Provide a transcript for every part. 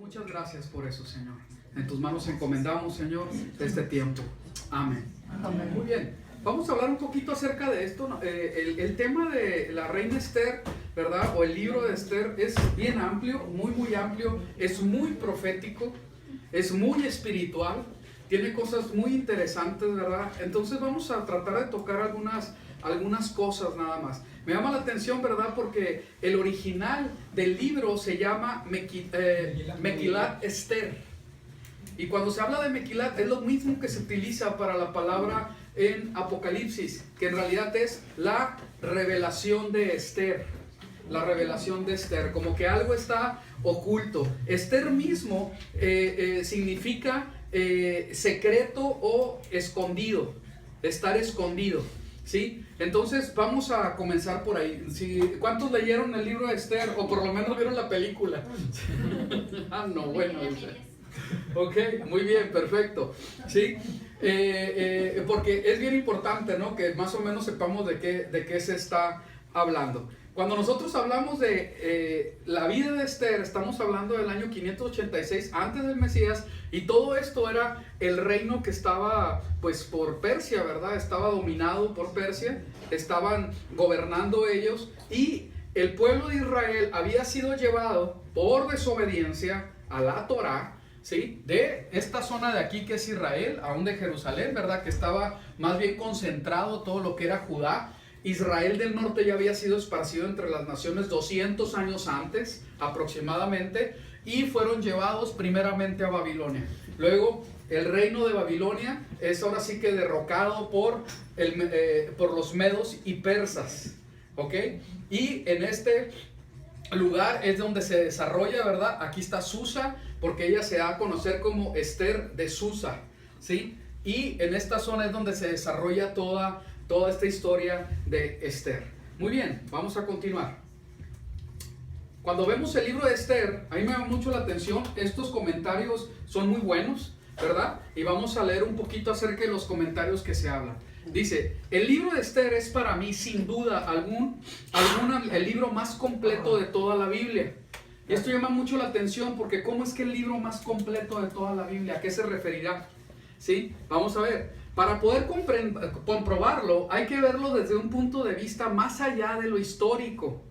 Muchas gracias por eso, Señor. En tus manos encomendamos, Señor, este tiempo. Amén. Amén. Muy bien. Vamos a hablar un poquito acerca de esto, ¿no? El tema de la reina Esther, ¿verdad? O el libro de Esther es bien amplio, muy amplio. Es muy profético, es muy espiritual. Tiene cosas muy interesantes, ¿verdad? Entonces vamos a tratar de tocar algunas cosas nada más. Me llama la atención, ¿verdad? Porque el original del libro se llama Mequilat Esther. Y cuando se habla de Mequilat es lo mismo que se utiliza para la palabra en Apocalipsis, que en realidad es la revelación de Esther. La revelación de Esther, como que algo está oculto. Esther mismo significa secreto o escondido, estar escondido, ¿sí? Entonces vamos a comenzar por ahí. ¿Cuántos leyeron el libro de Esther o por lo menos vieron la película? Ah, no, bueno. Ok, muy bien, perfecto. ¿Sí? Porque es bien importante, ¿no? Que más o menos sepamos de qué se está hablando. Cuando nosotros hablamos de la vida de Esther, estamos hablando del año 586 antes del Mesías, y todo esto era el reino que estaba pues por Persia, ¿verdad? Estaba dominado por Persia, estaban gobernando ellos, y el pueblo de Israel había sido llevado por desobediencia a la Torá, ¿sí? De esta zona de aquí que es Israel, aún de Jerusalén, ¿verdad? Que estaba más bien concentrado todo lo que era Judá. Israel del norte ya había sido esparcido entre las naciones 200 años antes aproximadamente, y fueron llevados primeramente a Babilonia. Luego el reino de Babilonia es ahora sí que derrocado por los medos y persas, ¿ok? Y en este lugar es donde se desarrolla, ¿verdad? Aquí está Susa, porque ella se da a conocer como Esther de Susa, ¿sí? Y en esta zona es donde se desarrolla toda esta historia de Esther. Muy bien, vamos a continuar. Cuando vemos el libro de Esther, a mí me llama mucho la atención, estos comentarios son muy buenos, ¿verdad? Y vamos a leer un poquito acerca de los comentarios que se hablan. Dice, el libro de Esther es para mí sin duda el libro más completo de toda la Biblia. Y esto llama mucho la atención porque ¿cómo es que el libro más completo de toda la Biblia? ¿A qué se referirá? ¿Sí? Vamos a ver. Para poder comprobarlo hay que verlo desde un punto de vista más allá de lo histórico,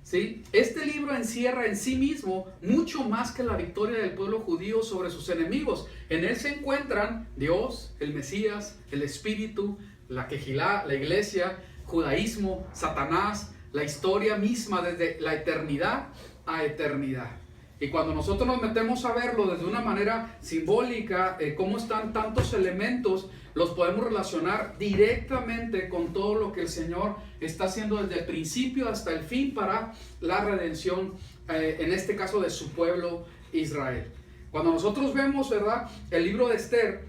¿sí? Este libro encierra en sí mismo mucho más que la victoria del pueblo judío sobre sus enemigos. En él se encuentran Dios, el Mesías, el Espíritu, la Quejilá, la iglesia, judaísmo, Satanás, la historia misma desde la eternidad a eternidad. Y cuando nosotros nos metemos a verlo desde una manera simbólica, cómo están tantos elementos, los podemos relacionar directamente con todo lo que el Señor está haciendo desde el principio hasta el fin para la redención, en este caso de su pueblo Israel. Cuando nosotros vemos, ¿verdad?, el libro de Esther,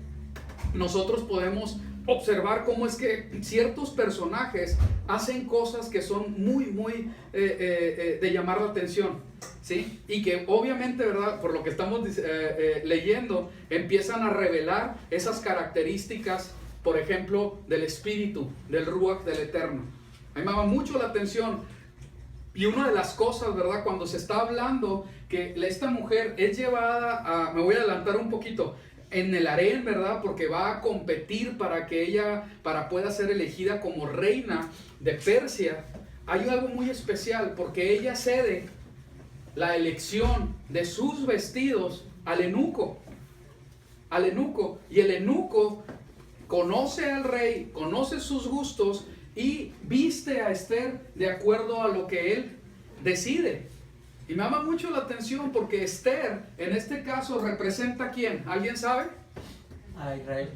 nosotros podemos observar cómo es que ciertos personajes hacen cosas que son muy de llamar la atención, ¿sí? Y que obviamente, ¿verdad?, por lo que estamos leyendo, empiezan a revelar esas características, por ejemplo, del Espíritu, del Ruach, del Eterno. A mí me llama mucho la atención. Y una de las cosas, ¿verdad?, cuando se está hablando que esta mujer es llevada me voy a adelantar un poquito, en el harén, ¿verdad?, porque va a competir para pueda ser elegida como reina de Persia. Hay algo muy especial porque ella cede la elección de sus vestidos al eunuco, y el eunuco conoce al rey, conoce sus gustos y viste a Esther de acuerdo a lo que él decide. Y me llama mucho la atención porque Esther, en este caso, representa ¿a quién? ¿Alguien sabe? A Israel.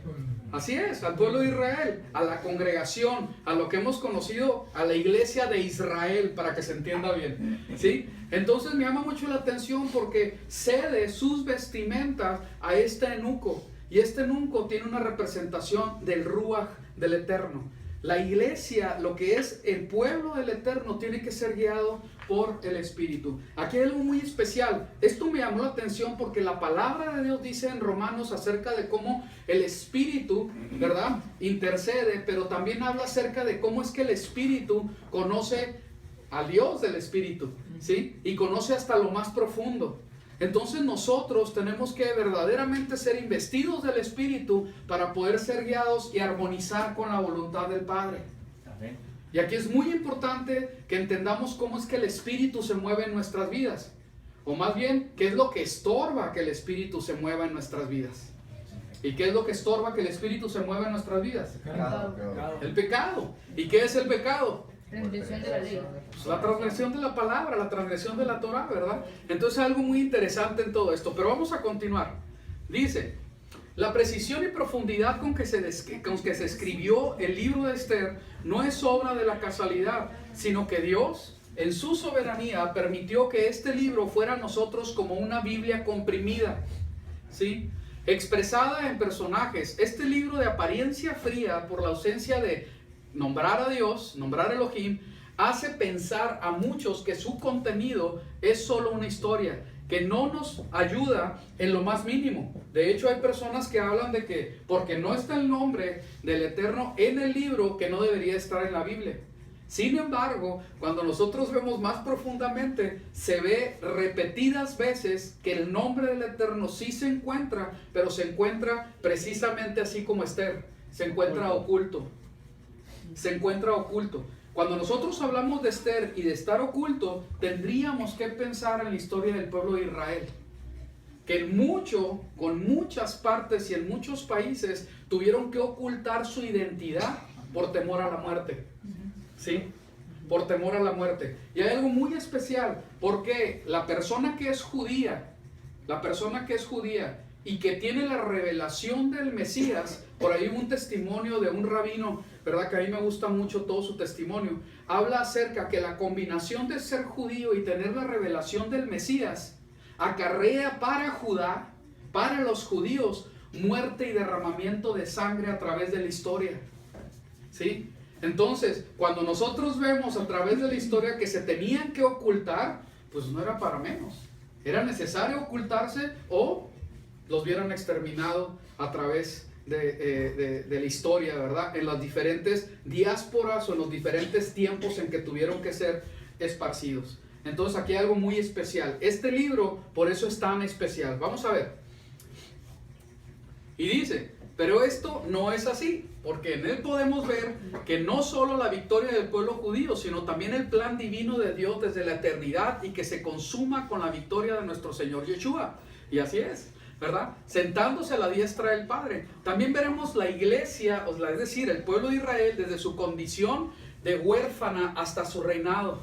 Así es, al pueblo de Israel, a la congregación, a lo que hemos conocido, a la iglesia de Israel, para que se entienda bien, ¿sí? Entonces me llama mucho la atención porque cede sus vestimentas a este eunuco, y este eunuco tiene una representación del Ruach, del Eterno. La iglesia, lo que es el pueblo del Eterno, tiene que ser guiado por el Espíritu. Aquí hay algo muy especial. Esto me llamó la atención porque la palabra de Dios dice en Romanos acerca de cómo el Espíritu, ¿verdad?, intercede, pero también habla acerca de cómo es que el Espíritu conoce al Dios del Espíritu, ¿sí? Y conoce hasta lo más profundo. Entonces nosotros tenemos que verdaderamente ser investidos del Espíritu para poder ser guiados y armonizar con la voluntad del Padre. Amén. Y aquí es muy importante que entendamos cómo es que el Espíritu se mueve en nuestras vidas. O más bien, ¿qué es lo que estorba que el Espíritu se mueva en nuestras vidas? ¿Y qué es lo que estorba que el Espíritu se mueva en nuestras vidas? El pecado. ¿Y qué es el pecado? Transgresión de la ley. Pues la transgresión de la palabra, la transgresión de la Torah, ¿verdad? Entonces algo muy interesante en todo esto, pero vamos a continuar. Dice, la precisión y profundidad con que se escribió el libro de Esther no es obra de la casualidad, sino que Dios, en su soberanía, permitió que este libro fuera a nosotros como una Biblia comprimida, ¿sí? Expresada en personajes. Este libro de apariencia fría por la ausencia de nombrar a Dios, nombrar a Elohim, hace pensar a muchos que su contenido es solo una historia, que no nos ayuda en lo más mínimo. De hecho, hay personas que hablan de que porque no está el nombre del Eterno en el libro, que no debería estar en la Biblia. Sin embargo, cuando nosotros vemos más profundamente, se ve repetidas veces que el nombre del Eterno sí se encuentra, pero se encuentra precisamente así como Esther, se encuentra oculto. Se encuentra oculto. Cuando nosotros hablamos de Esther y de estar oculto, tendríamos que pensar en la historia del pueblo de Israel, que con muchas partes y en muchos países tuvieron que ocultar su identidad por temor a la muerte. ¿Sí? Por temor a la muerte. Y hay algo muy especial, porque la persona que es judía y que tiene la revelación del Mesías, por ahí un testimonio de un rabino, ¿verdad? Que a mí me gusta mucho todo su testimonio, habla acerca que la combinación de ser judío y tener la revelación del Mesías acarrea para Judá, para los judíos, muerte y derramamiento de sangre a través de la historia. ¿Sí? Entonces, cuando nosotros vemos a través de la historia que se tenían que ocultar, pues no era para menos. Era necesario ocultarse o los hubieran exterminado a través de la historia, ¿verdad? En las diferentes diásporas o en los diferentes tiempos en que tuvieron que ser esparcidos. Entonces aquí hay algo muy especial. Este libro, por eso es tan especial. Vamos a ver. Y dice, pero esto no es así, porque en él podemos ver que no solo la victoria del pueblo judío, sino también el plan divino de Dios desde la eternidad y que se consuma con la victoria de nuestro Señor Yeshua. Y así es, ¿verdad? Sentándose a la diestra del Padre. También veremos la iglesia, es decir, el pueblo de Israel, desde su condición de huérfana hasta su reinado.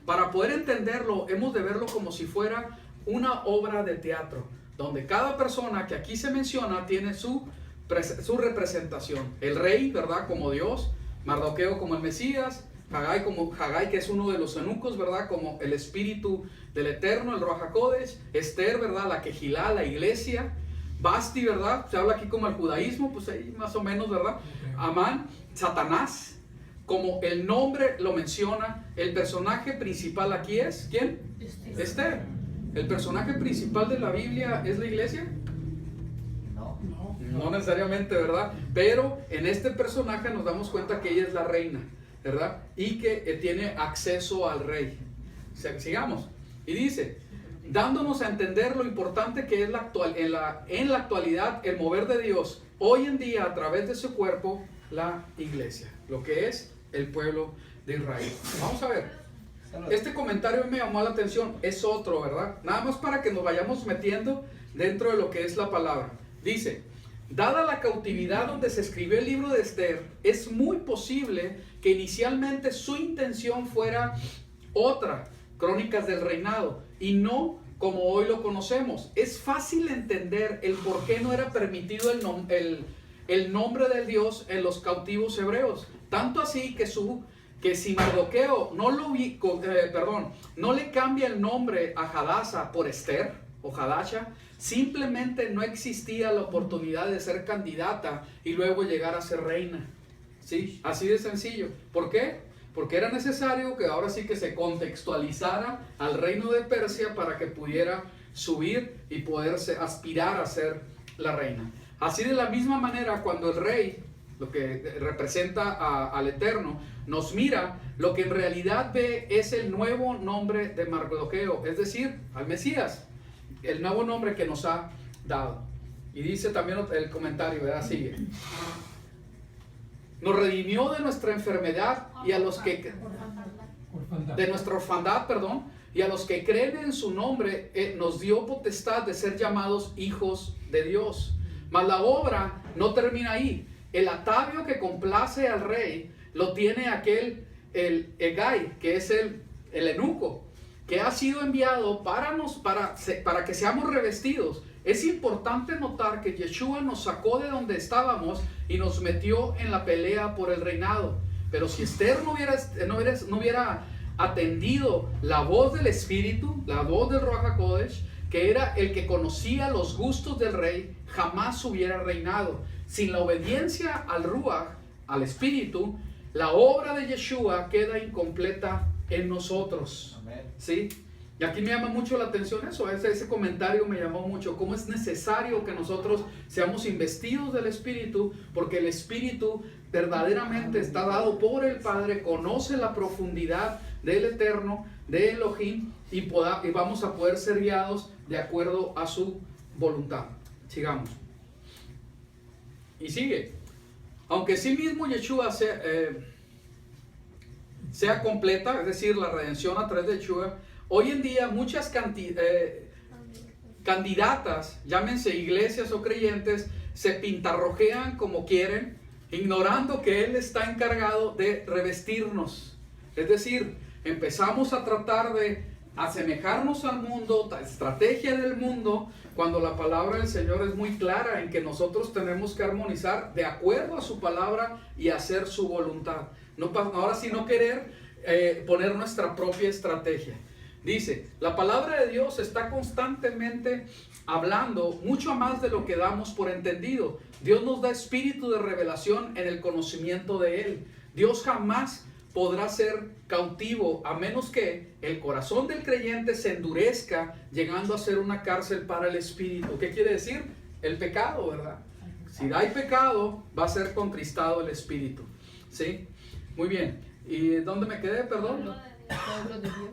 Para poder entenderlo, hemos de verlo como si fuera una obra de teatro, donde cada persona que aquí se menciona tiene su representación. El rey, ¿verdad? Como Dios, Mardoqueo como el Mesías, Haggai, que es uno de los eunucos, ¿verdad? Como el espíritu del Eterno, el Ruach HaKodesh. Esther, ¿verdad? La Kejilá, la iglesia. Basti, ¿verdad? Se habla aquí como el judaísmo, pues ahí más o menos, ¿verdad? Amán, Satanás, como el nombre lo menciona. El personaje principal aquí es, ¿quién? Esther. ¿El personaje principal de la Biblia es la iglesia? No necesariamente, ¿verdad? Pero en este personaje nos damos cuenta que ella es la reina, ¿verdad? Y que tiene acceso al rey. Sigamos. Y dice, dándonos a entender lo importante que es en la actualidad el mover de Dios, hoy en día a través de su cuerpo, la iglesia, lo que es el pueblo de Israel. Vamos a ver. Este comentario me llamó la atención, es otro, ¿verdad? Nada más para que nos vayamos metiendo dentro de lo que es la palabra. Dice, dada la cautividad donde se escribió el libro de Esther, es muy posible que inicialmente su intención fuera otra, Crónicas del Reinado, y no como hoy lo conocemos. Es fácil entender el por qué no era permitido el nombre del Dios en los cautivos hebreos. Tanto así que si Mardoqueo no le cambia el nombre a Hadasa por Esther o Hadasha, simplemente no existía la oportunidad de ser candidata y luego llegar a ser reina. ¿Sí? Así de sencillo. ¿Por qué? Porque era necesario que ahora sí que se contextualizara al reino de Persia para que pudiera subir y poderse aspirar a ser la reina. Así de la misma manera, cuando el rey, lo que representa al Eterno, nos mira, lo que en realidad ve es el nuevo nombre de Mardoqueo, es decir, al Mesías. el nuevo nombre que nos ha dado. Y dice también el comentario, ¿verdad? Sigue. Nos redimió de nuestra enfermedad y a los que... de nuestra orfandad, perdón, y a los que creen en su nombre nos dio potestad de ser llamados hijos de Dios. Mas la obra no termina ahí. El atavio que complace al rey lo tiene el Hegai, que es el eunuco, que ha sido enviado para que seamos revestidos. Es importante notar que Yeshua nos sacó de donde estábamos y nos metió en la pelea por el reinado. Pero si Esther no hubiera atendido la voz del Espíritu, la voz del Ruach HaKodesh, que era el que conocía los gustos del rey, jamás hubiera reinado. Sin la obediencia al Ruach, al Espíritu, la obra de Yeshua queda incompleta en nosotros. ¿Sí? Y aquí me llama mucho la atención eso, ese comentario me llamó mucho, cómo es necesario que nosotros seamos investidos del Espíritu, porque el Espíritu verdaderamente está dado por el Padre, conoce la profundidad del Eterno, de Elohim, y vamos a poder ser guiados de acuerdo a su voluntad. Sigamos. Y sigue. Aunque sí mismo Yeshua sea completa, es decir, la redención a través de Yeshua, hoy en día muchas candidatas, llámense iglesias o creyentes, se pintarrojean como quieren, ignorando que Él está encargado de revestirnos. Es decir, empezamos a tratar de asemejarnos al mundo, estrategia del mundo, cuando la palabra del Señor es muy clara en que nosotros tenemos que armonizar de acuerdo a su palabra y hacer su voluntad. Ahora sí, no querer poner nuestra propia estrategia. Dice, la palabra de Dios está constantemente hablando mucho más de lo que damos por entendido. Dios nos da espíritu de revelación en el conocimiento de Él. Dios jamás podrá ser cautivo a menos que el corazón del creyente se endurezca, llegando a ser una cárcel para el espíritu. ¿Qué quiere decir? El pecado, ¿verdad? Si hay pecado, va a ser contristado el espíritu. ¿Sí? Muy bien. ¿Y dónde me quedé? Perdón. Pueblo de Dios.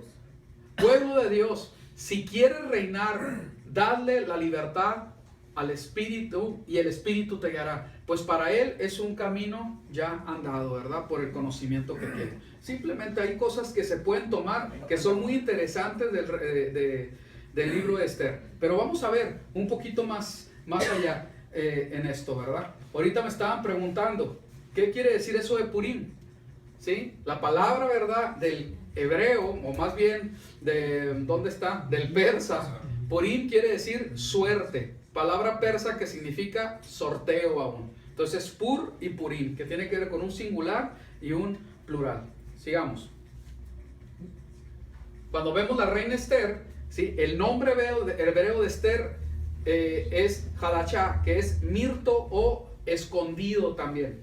Pueblo de Dios, si quieres reinar, dadle la libertad al Espíritu y el Espíritu te guiará. Pues para Él es un camino ya andado, ¿verdad? Por el conocimiento que tiene. Simplemente hay cosas que se pueden tomar que son muy interesantes del libro de Esther. Pero vamos a ver un poquito más allá en esto, ¿verdad? Ahorita me estaban preguntando, ¿qué quiere decir eso de Purim? ¿Sí? La palabra, ¿verdad? Del hebreo, o más bien ¿dónde está? Del persa. Purim quiere decir suerte. Palabra persa que significa sorteo aún. Entonces, pur y purim, que tiene que ver con un singular y un plural. Sigamos. Cuando vemos la reina Esther, ¿sí? El nombre hebreo de Esther es Hadachá, que es mirto o escondido también.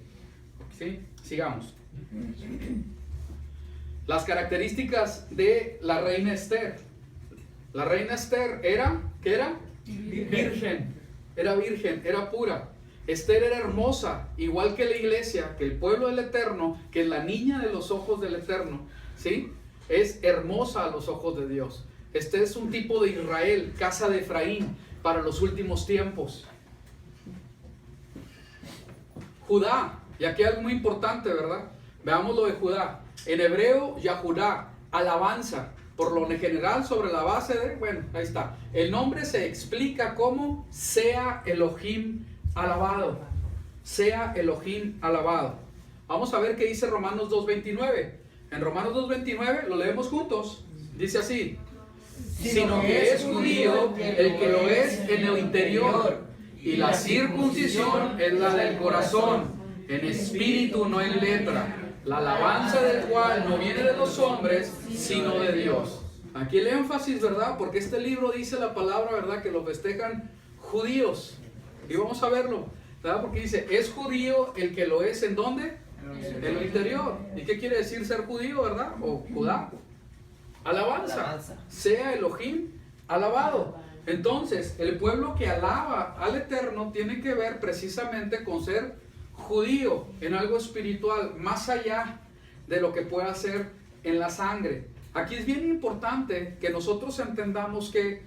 ¿Sí? Sigamos. Las características de la reina Esther. La reina Esther era, ¿qué era? Virgen. Era virgen, era pura. Esther era hermosa, igual que la iglesia, que el pueblo del Eterno, que es la niña de los ojos del Eterno, ¿sí? Es hermosa a los ojos de Dios. Este es un tipo de Israel, casa de Efraín, para los últimos tiempos. Judá, y aquí algo muy importante, ¿verdad? Veamos lo de Judá. En hebreo, Yahudá, alabanza, por lo general sobre la base de, bueno, ahí está. El nombre se explica como sea Elohim alabado. Sea Elohim alabado. Vamos a ver qué dice Romanos 2.29. En Romanos 2.29 lo leemos juntos. Dice así: sino que es judío el que lo es en el interior, y la circuncisión es la del corazón, en espíritu, no en letra, la alabanza del cual no viene de los hombres, sino de Dios. Aquí el énfasis, ¿verdad? Porque este libro dice la palabra, ¿verdad? Que lo festejan judíos. Y vamos a verlo, ¿verdad? Porque dice, es judío el que lo es, ¿en dónde? En el interior. ¿Y qué quiere decir ser judío, verdad? O Judá. Alabanza. Sea Elohim alabado. Entonces, el pueblo que alaba al Eterno tiene que ver precisamente con ser judío en algo espiritual, más allá de lo que pueda ser en la sangre. Aquí es bien importante que nosotros entendamos que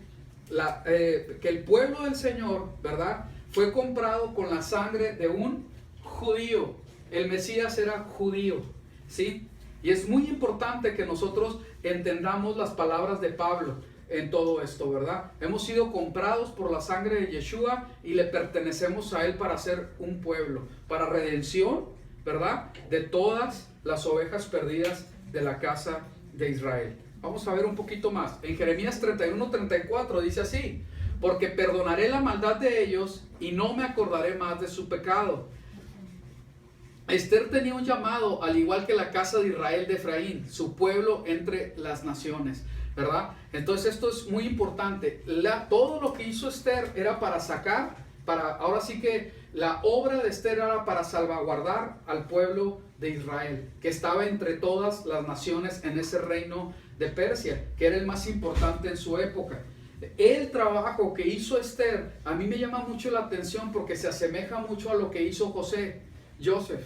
que el pueblo del Señor, ¿verdad?, fue comprado con la sangre de un judío. El Mesías era judío, ¿sí? Y es muy importante que nosotros entendamos las palabras de Pablo en todo esto, ¿verdad? Hemos sido comprados por la sangre de Yeshua y le pertenecemos a Él para ser un pueblo, para redención, ¿verdad?, de todas las ovejas perdidas de la casa de Israel. Vamos a ver un poquito más. En Jeremías 31:34 dice así: porque perdonaré la maldad de ellos y no me acordaré más de su pecado. Esther tenía un llamado, al igual que la casa de Israel de Efraín, su pueblo entre las naciones, ¿verdad? Entonces esto es muy importante. Todo lo que hizo Esther era para sacar, ahora sí que la obra de Esther era para salvaguardar al pueblo de Israel, que estaba entre todas las naciones en ese reino de Persia, que era el más importante en su época. El trabajo que hizo Esther a mí me llama mucho la atención porque se asemeja mucho a lo que hizo Joseph,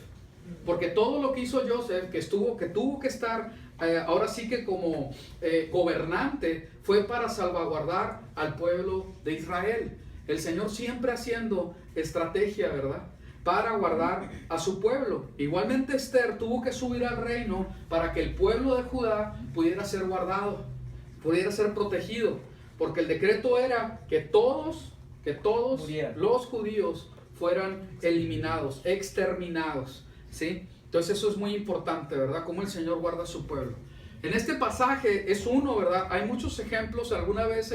porque todo lo que hizo Joseph, que tuvo que estar ahora sí que como gobernante, fue para salvaguardar al pueblo de Israel. El Señor siempre haciendo estrategia, ¿verdad?, para guardar a su pueblo. Igualmente Esther tuvo que subir al reino para que el pueblo de Judá pudiera ser guardado, pudiera ser protegido, porque el decreto era que todos los judíos fueran eliminados, exterminados, ¿sí? Entonces eso es muy importante, ¿verdad?, cómo el Señor guarda a su pueblo. En este pasaje es uno, ¿verdad? Hay muchos ejemplos. Alguna vez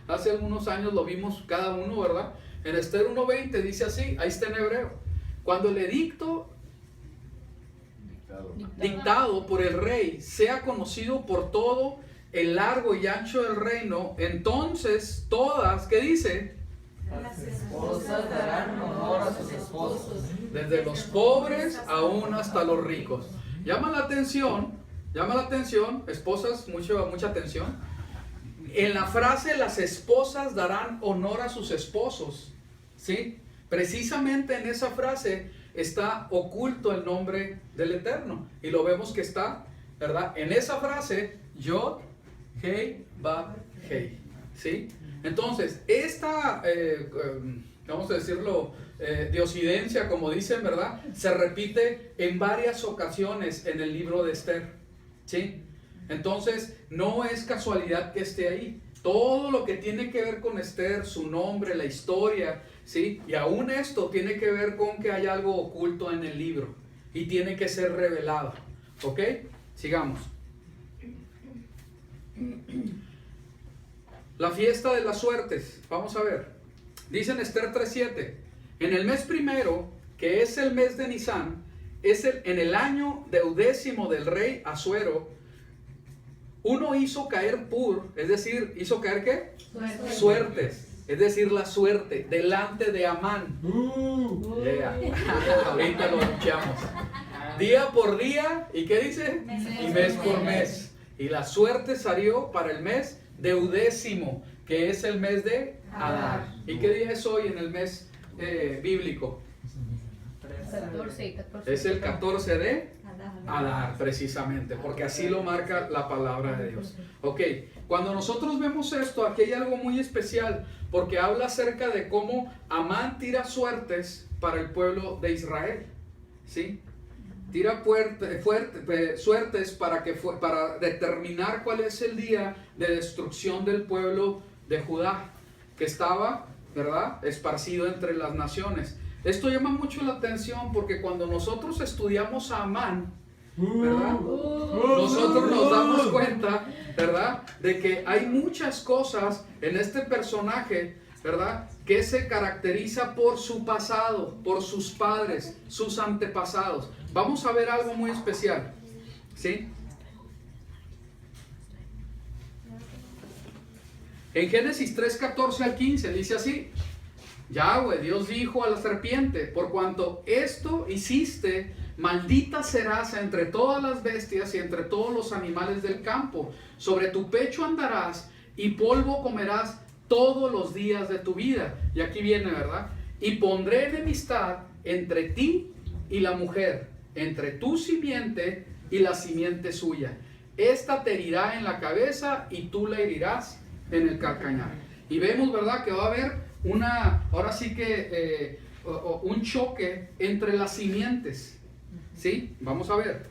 hace algunos años lo vimos cada uno, ¿verdad? En Esther 1:20 dice así, ahí está en hebreo: cuando el edicto dictado por el rey sea conocido por todo el largo y ancho del reino, entonces todas, ¿qué dice? Las esposas darán honor a sus esposos, Desde los pobres aún hasta los ricos. Llama la atención, esposas, mucha atención. En la frase, las esposas darán honor a sus esposos, ¿sí? Precisamente en esa frase está oculto el nombre del Eterno. Y lo vemos que está, ¿verdad?, en esa frase, Yod, Hei, Vav, Hei, ¿sí? Entonces, esta, vamos a decirlo, diosidencia, como dicen, ¿verdad?, se repite en varias ocasiones en el libro de Esther, ¿sí? Entonces, no es casualidad que esté ahí. Todo lo que tiene que ver con Esther, su nombre, la historia, ¿sí? Y aún esto tiene que ver con que hay algo oculto en el libro y tiene que ser revelado. ¿Ok? Sigamos. La fiesta de las suertes. Vamos a ver. Dice en Esther 3:7: en el mes primero, que es el mes de Nisán, en el año 10º del rey Asuero, uno hizo caer es decir, ¿hizo caer qué? Suertes. Es decir, la suerte delante de Amán. Yeah. Ahorita lo escuchamos. Día por día, ¿y qué dice? Y mes por mes. Y la suerte salió para el mes 10º, que es el mes de Adar. ¿Y qué día es hoy en el mes bíblico? 14. Es el 14 de Adar, precisamente, porque así lo marca la palabra de Dios. Ok, cuando nosotros vemos esto, aquí hay algo muy especial, porque habla acerca de cómo Amán tira suertes para el pueblo de Israel, ¿sí? Tira suertes para determinar cuál es el día de destrucción del pueblo de Judá, que estaba, ¿verdad?, esparcido entre las naciones. Esto llama mucho la atención porque cuando nosotros estudiamos a Amán, ¿verdad?, nosotros nos damos cuenta, ¿verdad?, de que hay muchas cosas en este personaje, ¿verdad?, que se caracteriza por su pasado, por sus padres, sus antepasados. Vamos a ver algo muy especial, ¿sí? En Génesis 3:14 al 15 dice así: Yahweh, Dios dijo a la serpiente: por cuanto esto hiciste, maldita serás entre todas las bestias y entre todos los animales del campo. Sobre tu pecho andarás y polvo comerás todos los días de tu vida. Y aquí viene, ¿verdad? Y pondré enemistad entre ti y la mujer, entre tu simiente y la simiente suya. Esta te herirá en la cabeza y tú la herirás en el calcañar. Y vemos, ¿verdad?, que va a haber ahora sí que un choque entre las simientes. ¿Sí? Vamos a ver.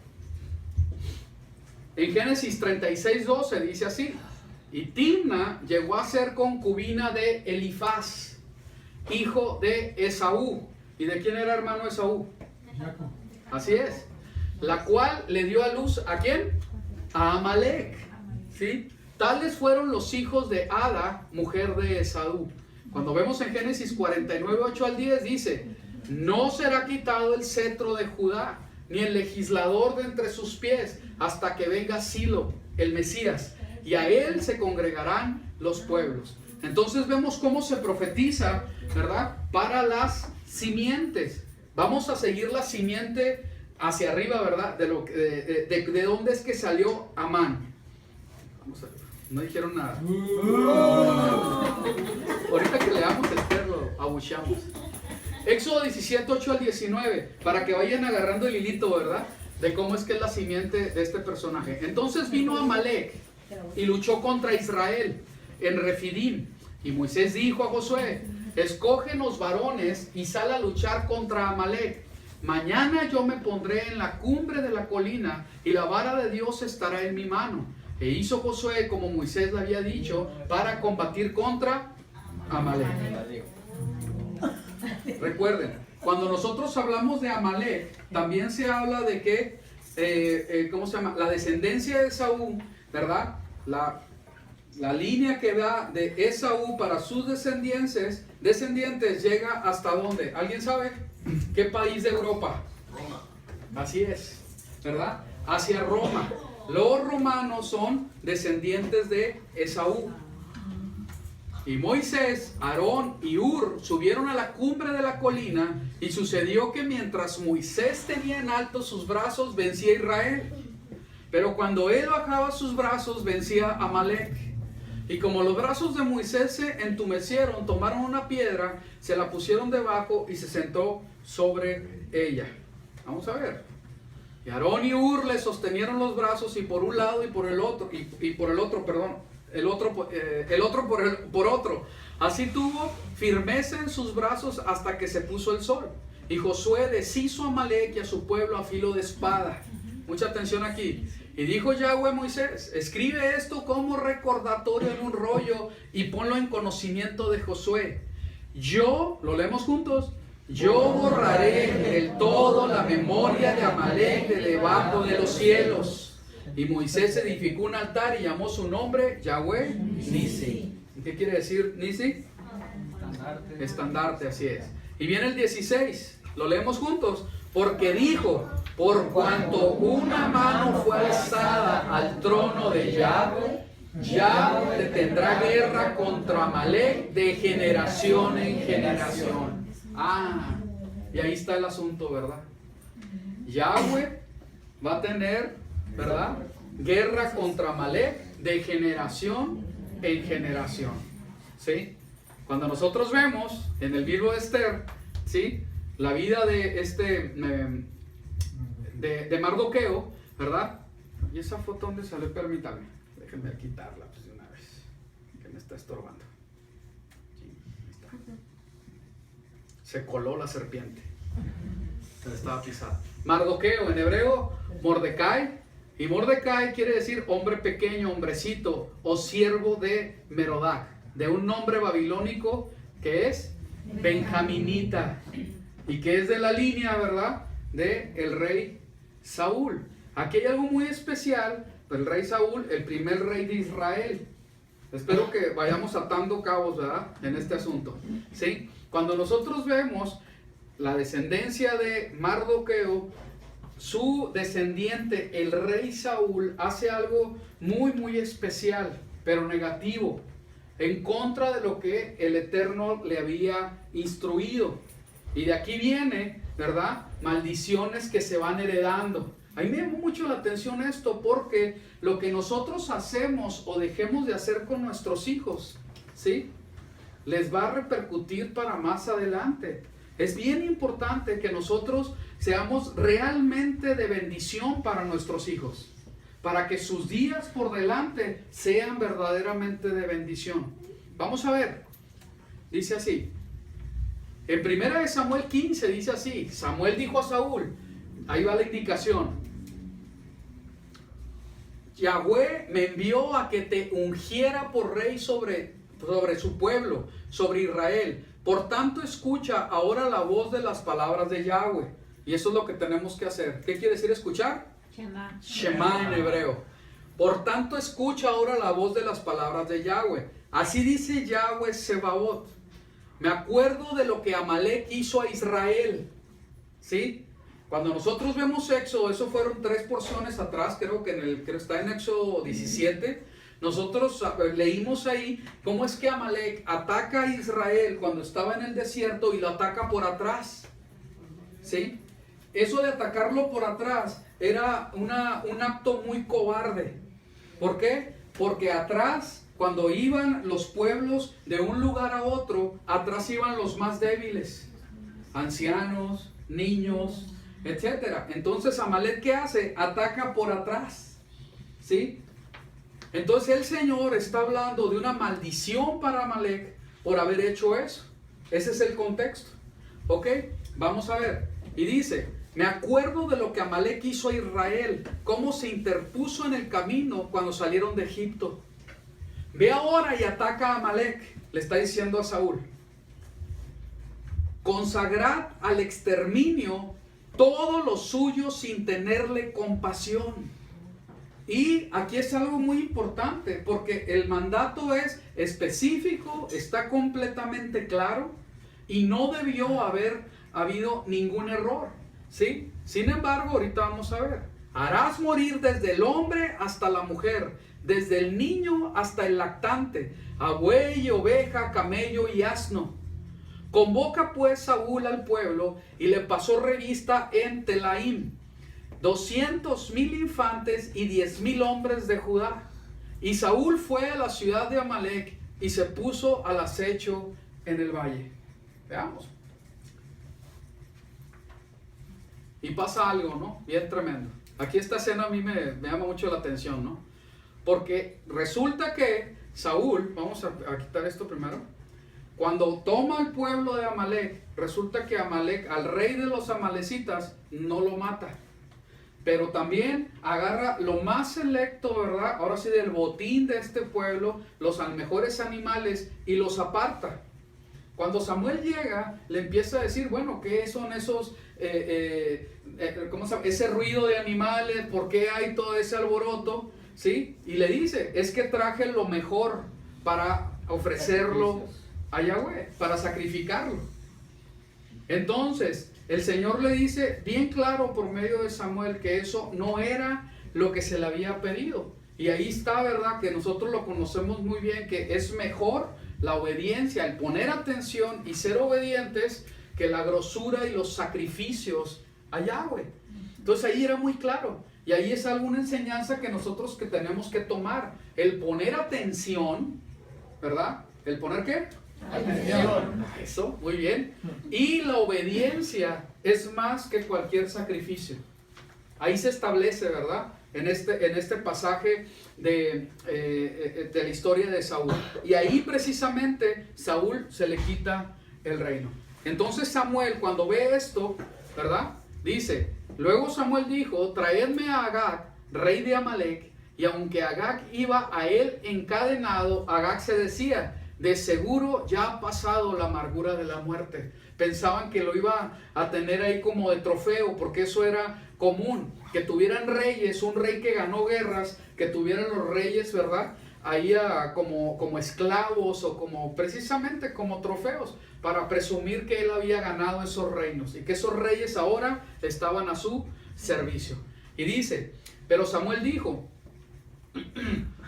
En Génesis 36:12 dice así: y Timna llegó a ser concubina de Elifaz, hijo de Esaú. ¿Y de quién era hermano Esaú? Así es. La cual le dio a luz, ¿a quién? A Amalek. ¿Sí? Tales fueron los hijos de Ada, mujer de Esaú. Cuando vemos en Génesis 49:8 al 10 dice: no será quitado el cetro de Judá, ni el legislador de entre sus pies, hasta que venga Silo, el Mesías, y a él se congregarán los pueblos. Entonces vemos cómo se profetiza, ¿verdad?, para las simientes. Vamos a seguir la simiente hacia arriba, ¿verdad?, de dónde es que salió Amán. Vamos a ver. No dijeron nada. Ahorita que leamos Esther lo abucheamos. Éxodo 17:8 al 19, para que vayan agarrando el hilito, ¿verdad?, de cómo es que es la simiente de este personaje. Entonces vino Amalek y luchó contra Israel en Refidim. Y Moisés dijo a Josué: escógenos varones y sal a luchar contra Amalek. Mañana yo me pondré en la cumbre de la colina y la vara de Dios estará en mi mano. E hizo Josué como Moisés le había dicho para combatir contra Amalek. Recuerden, cuando nosotros hablamos de Amalek, también se habla de que, ¿cómo se llama?, la descendencia de Esaú, ¿verdad? La línea que va de Esaú para sus descendientes llega hasta ¿dónde? ¿Alguien sabe? ¿Qué país de Europa? Roma. Así es, ¿verdad? Hacia Roma. Los romanos son descendientes de Esaú. Y Moisés, Aarón y Hur subieron a la cumbre de la colina, y sucedió que mientras Moisés tenía en alto sus brazos, vencía a Israel. Pero cuando él bajaba sus brazos, vencía a Amalek. Y como los brazos de Moisés se entumecieron, tomaron una piedra, se la pusieron debajo y se sentó sobre ella. Vamos a ver. Y Aarón y Hur le sostenieron los brazos, y por un lado y por el otro, y por el otro, perdón, el otro por otro. Así tuvo firmeza en sus brazos hasta que se puso el sol. Y Josué deshizo a Amalek y a su pueblo a filo de espada. Mucha atención aquí. Y dijo Yahweh a Moisés: escribe esto como recordatorio en un rollo y ponlo en conocimiento de Josué. Yo, lo leemos juntos: yo borraré del todo la memoria de Amalek de debajo de los cielos. Y Moisés edificó un altar y llamó su nombre Yahweh Nisi. ¿Qué quiere decir Nisi? Estandarte. Estandarte, así es. Y viene el 16, lo leemos juntos. Porque dijo: por cuanto una mano fue alzada al trono de Yahweh, Yahweh tendrá guerra contra Amalek de generación en generación. Y ahí está el asunto, ¿verdad? Yahweh va a tener, ¿verdad?, guerra contra Amalek de generación en generación. ¿Sí? Cuando nosotros vemos en el libro de Esther, ¿sí?, la vida de de Mardoqueo, ¿verdad? ¿Y esa foto dónde salió? Permítame, déjenme quitarla pues de una vez, que me está estorbando. Sí, ahí está. Se coló la serpiente, se estaba pisando. Mardoqueo, en hebreo, Mordecai, y Mordecai quiere decir hombre pequeño, hombrecito, o siervo de Merodac, de un nombre babilónico que es benjaminita, y que es de la línea, ¿verdad?, de el rey Saúl. Aquí hay algo muy especial. El rey Saúl, el primer rey de Israel. Espero que vayamos atando cabos, ¿verdad?, en este asunto. ¿Sí? Cuando nosotros vemos la descendencia de Mardoqueo, su descendiente, el rey Saúl, hace algo muy, muy especial, pero negativo, en contra de lo que el Eterno le había instruido. Y de aquí viene, ¿verdad?, maldiciones que se van heredando. A mí me llamó mucho la atención esto, porque lo que nosotros hacemos o dejemos de hacer con nuestros hijos, ¿sí?, les va a repercutir para más adelante. Es bien importante que nosotros seamos realmente de bendición para nuestros hijos, para que sus días por delante sean verdaderamente de bendición, Vamos a ver. Dice así. En 1 Samuel 15 dice así. Samuel dijo a Saúl. Ahí va la indicación. Yahweh me envió a que te ungiera por rey sobre su pueblo, sobre Israel. Por tanto, escucha ahora la voz de las palabras de Yahweh. Y eso es lo que tenemos que hacer. ¿Qué quiere decir escuchar? Shema. Shema en hebreo. Por tanto, escucha ahora la voz de las palabras de Yahweh. Así dice Yahweh Sebaot. Me acuerdo de lo que Amalek hizo a Israel. ¿Sí? Cuando nosotros vemos Éxodo, eso fueron 3 porciones atrás, creo que está en Éxodo 17. Nosotros leímos ahí cómo es que Amalek ataca a Israel cuando estaba en el desierto y lo ataca por atrás. ¿Sí? Eso de atacarlo por atrás era un acto muy cobarde. ¿Por qué? Porque atrás, cuando iban los pueblos de un lugar a otro, atrás iban los más débiles, ancianos, niños, etcétera. Entonces Amalek, ¿qué hace? Ataca por atrás. ¿Sí? Entonces el Señor está hablando de una maldición para Amalek por haber hecho eso. Ese es el contexto. ¿Ok? Vamos a ver. Y dice, me acuerdo de lo que Amalek hizo a Israel, cómo se interpuso en el camino cuando salieron de Egipto. Ve ahora y ataca a Amalek, le está diciendo a Saúl. Consagrad al exterminio todo lo suyo sin tenerle compasión. Y aquí es algo muy importante, porque el mandato es específico, está completamente claro, y no debió haber habido ningún error, ¿sí? Sin embargo, ahorita vamos a ver. Harás morir desde el hombre hasta la mujer, desde el niño hasta el lactante, a buey, oveja, camello y asno. Convoca pues Saúl al pueblo y le pasó revista en Telaim 200,000 infantes y 10,000 hombres de Judá. Y Saúl fue a la ciudad de Amalek y se puso al acecho en el valle. Veamos. Y pasa algo, ¿no? Bien tremendo. Aquí esta escena a mí me llama mucho la atención, ¿no? Porque resulta que Saúl, vamos a quitar esto primero. Cuando toma el pueblo de Amalek, resulta que Amalek, al rey de los amalecitas, no lo mata. Pero también agarra lo más selecto, ¿verdad? Ahora sí, del botín de este pueblo, los mejores animales, y los aparta. Cuando Samuel llega, le empieza a decir, bueno, ¿qué son esos, ¿cómo se llama? Ese ruido de animales? ¿Por qué hay todo ese alboroto? ¿Sí? Y le dice, es que traje lo mejor para ofrecerlo a Yahweh, para sacrificarlo. Entonces, el Señor le dice bien claro por medio de Samuel que eso no era lo que se le había pedido. Y ahí está, ¿verdad? Que nosotros lo conocemos muy bien, que es mejor la obediencia, el poner atención y ser obedientes, que la grosura y los sacrificios a Yahweh. Entonces ahí era muy claro. Y ahí es alguna enseñanza que nosotros que tenemos que tomar. El poner atención, ¿verdad? ¿El poner qué? Atención. Eso, muy bien. Y la obediencia es más que cualquier sacrificio. Ahí se establece, ¿verdad? En este pasaje de la historia de Saúl. Y ahí precisamente Saúl se le quita el reino. Entonces Samuel, cuando ve esto, ¿verdad? Dice, luego Samuel dijo, traedme a Agag, rey de Amalek. Y aunque Agag iba a él encadenado, Agag se decía, de seguro ya ha pasado la amargura de la muerte. Pensaban que lo iba a tener ahí como de trofeo, porque eso era común, que tuvieran reyes, un rey que ganó guerras, que tuvieran los reyes, ¿verdad? Ahí como esclavos o como precisamente como trofeos, para presumir que él había ganado esos reinos y que esos reyes ahora estaban a su servicio. Y dice, pero Samuel dijo,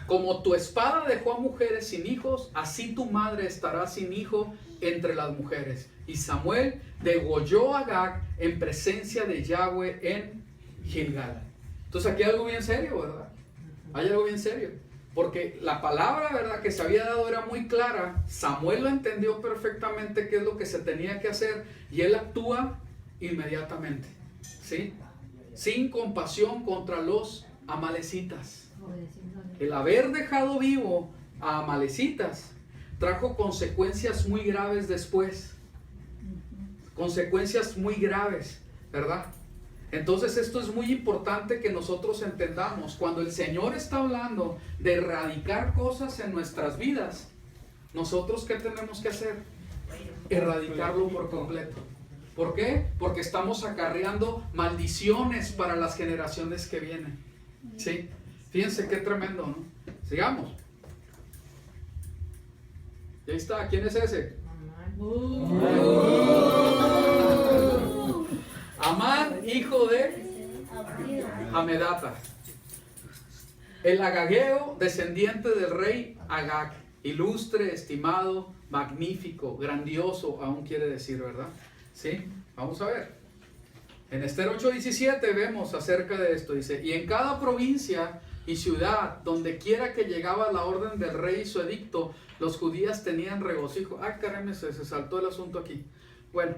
como tu espada dejó a mujeres sin hijos, así tu madre estará sin hijo entre las mujeres. Y Samuel degolló a Agag en presencia de Yahweh en Gilgal. Entonces aquí hay algo bien serio, ¿verdad? Hay algo bien serio. Porque la palabra, ¿verdad?, que se había dado era muy clara. Samuel lo entendió perfectamente qué es lo que se tenía que hacer. Y él actúa inmediatamente, ¿sí? Sin compasión contra los amalecitas. El haber dejado vivo a amalecitas trajo consecuencias muy graves después. Consecuencias muy graves, ¿verdad? Entonces esto es muy importante que nosotros entendamos. Cuando el Señor está hablando de erradicar cosas en nuestras vidas, nosotros ¿qué tenemos que hacer? Erradicarlo por completo. ¿Por qué? Porque estamos acarreando maldiciones para las generaciones que vienen. ¿Sí? Fíjense qué tremendo, ¿no? Sigamos. Y ahí está, ¿quién es ese? Amán, hijo de Hamedata. El agageo, descendiente del rey Agag. Ilustre, estimado, magnífico, grandioso, aún quiere decir, ¿verdad? Sí, vamos a ver. En Esther 8:17 vemos acerca de esto. Dice, y en cada provincia y ciudad, donde quiera que llegaba la orden del rey y su edicto, los judíos tenían regocijo. Ah, caramba, se saltó el asunto aquí. Bueno,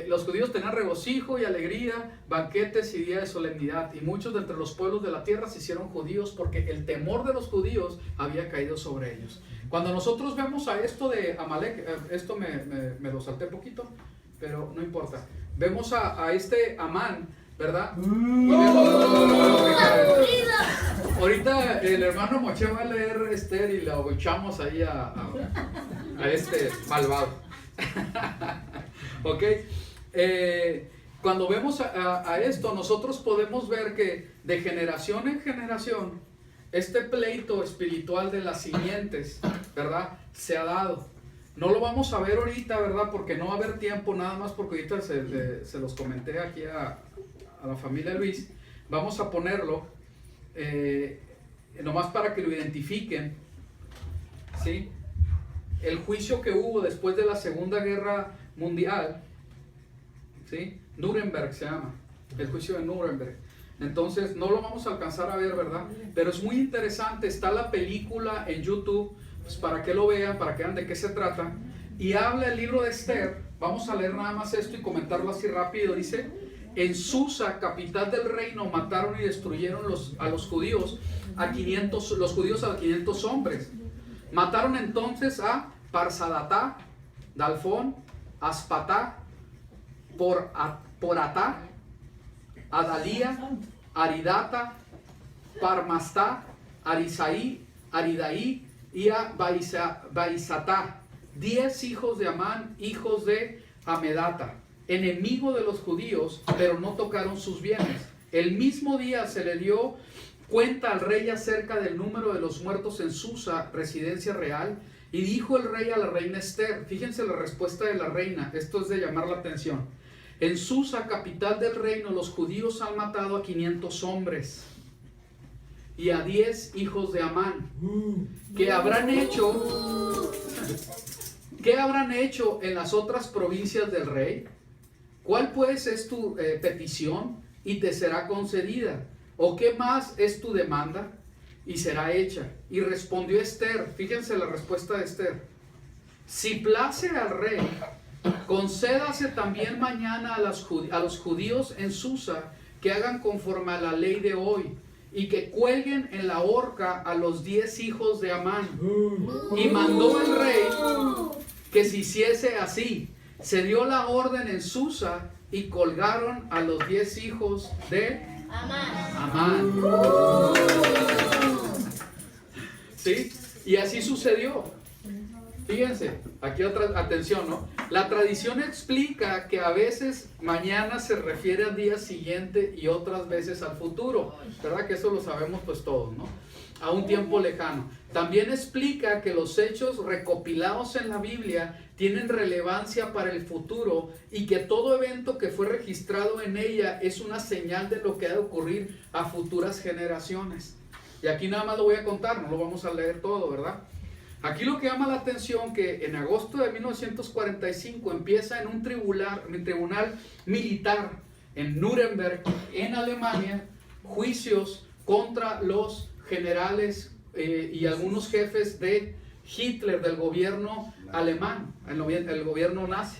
los judíos tenían regocijo y alegría, banquetes y día de solemnidad. Y muchos de entre los pueblos de la tierra se hicieron judíos porque el temor de los judíos había caído sobre ellos. Cuando nosotros vemos a esto de Amalek, esto me lo salté poquito, pero no importa. Vemos a este Amán, ¿verdad? Y ahorita el hermano Moche va a leer Esther y lo echamos ahí a este malvado. ¿Ok? Cuando vemos a esto, nosotros podemos ver que de generación en generación, este pleito espiritual de las simientes, ¿verdad? Se ha dado. No lo vamos a ver ahorita, ¿verdad? Porque no va a haber tiempo, nada más porque ahorita se los comenté aquí a la familia Luis. Vamos a ponerlo, nomás para que lo identifiquen, ¿sí? El juicio que hubo después de la Segunda Guerra Mundial, ¿sí? Nuremberg se llama, el juicio de Nuremberg. Entonces no lo vamos a alcanzar a ver, ¿verdad? Pero es muy interesante, está la película en YouTube, pues para que lo vean, para que vean de qué se trata. Y habla el libro de Esther, vamos a leer nada más esto y comentarlo así rápido. Dice, en Susa, capital del reino, mataron y destruyeron a los judíos, los judíos a 500 hombres. Mataron entonces a Parsadatá, Dalfón, Aspatá, Poratá, Adalía, Aridata, Parmastá, Arisaí, Aridaí y a Baisatá, 10 hijos de Amán, hijos de Hamedata, enemigo de los judíos, pero no tocaron sus bienes. El mismo día se le dio cuenta al rey acerca del número de los muertos en Susa, residencia real, y dijo el rey a la reina Esther, fíjense la respuesta de la reina, esto es de llamar la atención. En Susa, capital del reino, los judíos han matado a 500 hombres y a 10 hijos de Amán. ¿Qué habrán hecho? ¿Qué habrán hecho en las otras provincias del rey? ¿Cuál pues es tu petición y te será concedida? ¿O qué más es tu demanda y será hecha? Y respondió Esther, fíjense la respuesta de Esther. Si place al rey, concédase también mañana a los judíos en Susa que hagan conforme a la ley de hoy y que cuelguen en la horca a los 10 hijos de Amán. Y mandó el rey que se hiciese así. Se dio la orden en Susa y colgaron a los 10 hijos de Amán. ¿Sí? Y así sucedió. Fíjense, aquí otra atención, ¿no? La tradición explica que a veces mañana se refiere al día siguiente y otras veces al futuro, ¿verdad? Que eso lo sabemos pues todos, ¿no? A un tiempo lejano. También explica que los hechos recopilados en la Biblia tienen relevancia para el futuro y que todo evento que fue registrado en ella es una señal de lo que ha de ocurrir a futuras generaciones. Y aquí nada más lo voy a contar, no lo vamos a leer todo, ¿verdad? Aquí lo que llama la atención que en agosto de 1945 empieza en un tribunal militar en Nuremberg, en Alemania, juicios contra los generales y algunos jefes de Hitler, del gobierno alemán, el gobierno nazi.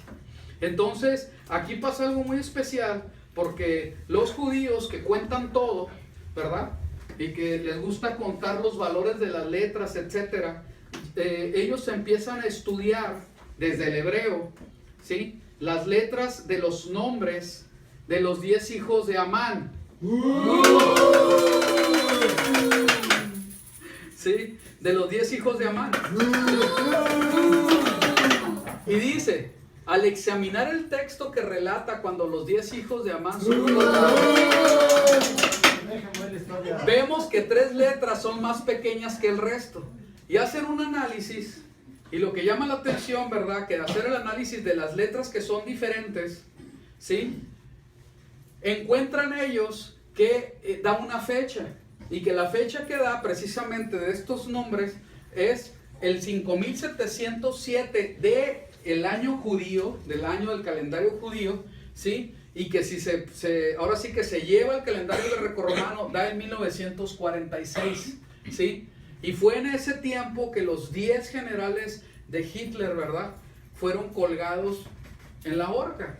Entonces, aquí pasa algo muy especial porque los judíos que cuentan todo, ¿verdad? Y que les gusta contar los valores de las letras, etcétera, ellos empiezan a estudiar desde el hebreo, ¿sí?, las letras de los nombres de los 10 hijos de Amán. ¿Sí? De los 10 hijos de Amán. Y dice, al examinar el texto que relata cuando los 10 hijos de Amán son vemos que 3 letras son más pequeñas que el resto. Y hacen un análisis, y lo que llama la atención, ¿verdad?, que hacer el análisis de las letras que son diferentes, ¿sí?, encuentran ellos que da una fecha, y que la fecha que da precisamente de estos nombres es el 5707 del año judío, del año del calendario judío, ¿sí?, y que si ahora sí que se lleva el calendario grecorromano, da en 1946, ¿sí? Y fue en ese tiempo que los 10 generales de Hitler, ¿verdad?, fueron colgados en la horca,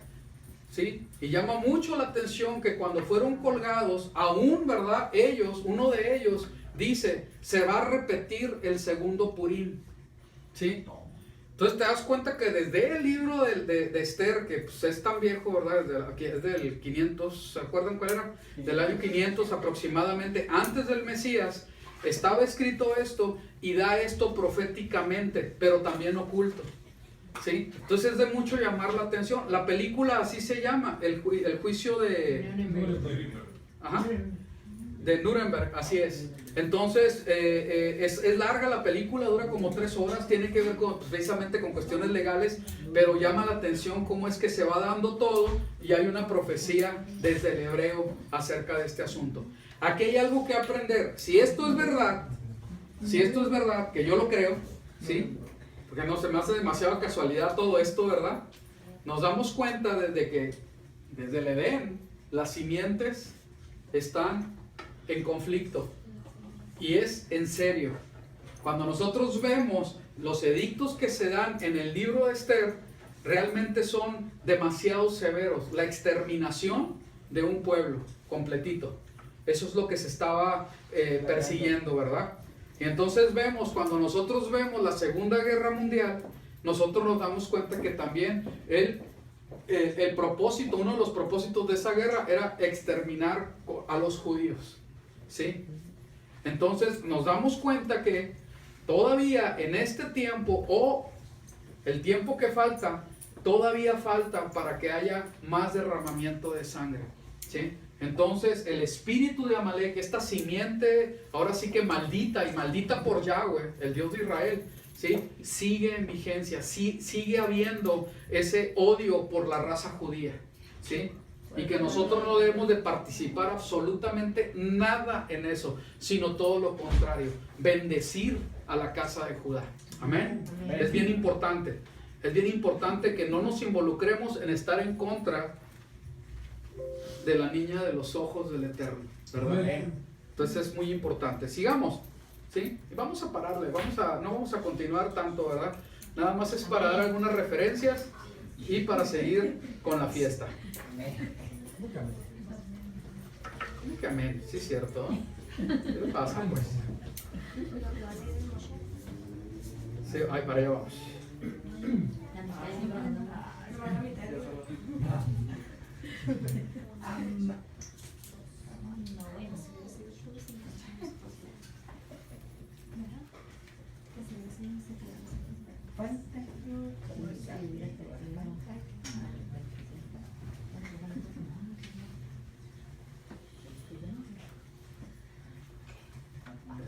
¿sí? Y llama mucho la atención que cuando fueron colgados, aún, ¿verdad?, uno de ellos dice, se va a repetir el segundo Purim, ¿sí? Entonces te das cuenta que desde el libro de Esther, que pues es tan viejo, ¿verdad?, es del 500, ¿se acuerdan cuál era? Del año 500 aproximadamente, antes del Mesías, estaba escrito esto y da esto proféticamente, pero también oculto, ¿sí? Entonces es de mucho llamar la atención. La película así se llama, el juicio de Nuremberg, así es. Entonces es larga la película, dura como 3 horas, tiene que ver precisamente con cuestiones legales, pero llama la atención cómo es que se va dando todo y hay una profecía desde el hebreo acerca de este asunto. Aquí hay algo que aprender. Si esto es verdad, que yo lo creo, ¿sí?, porque no se me hace demasiada casualidad todo esto, ¿verdad? Nos damos cuenta desde que desde el Edén las simientes están en conflicto, y es en serio. Cuando nosotros vemos los edictos que se dan en el libro de Esther, realmente son demasiado severos. La exterminación de un pueblo completito, eso es lo que se estaba persiguiendo, ¿verdad? Y entonces vemos, cuando nosotros vemos la Segunda Guerra Mundial, nosotros nos damos cuenta que también el propósito, uno de los propósitos de esa guerra era exterminar a los judíos, ¿sí? Entonces nos damos cuenta que todavía en este tiempo, o el tiempo que falta, todavía falta para que haya más derramamiento de sangre, ¿sí? Entonces el espíritu de Amalek, esta simiente, ahora sí que maldita, y maldita por Yahweh, el Dios de Israel, ¿sí?, sigue en vigencia, sigue habiendo ese odio por la raza judía, ¿sí? Y que nosotros no debemos de participar absolutamente nada en eso, sino todo lo contrario, bendecir a la casa de Judá. Amén. Es bien importante que no nos involucremos en estar en contra de la niña de los ojos del Eterno, ¿verdad? Entonces es muy importante. Sigamos, ¿sí? Y vamos a pararle, no vamos a continuar tanto, ¿verdad? Nada más es para dar algunas referencias y para seguir con la fiesta. ¿Cómo que amén? Sí, es cierto. ¿Qué le pasa, pues? Sí, ay, para allá vamos.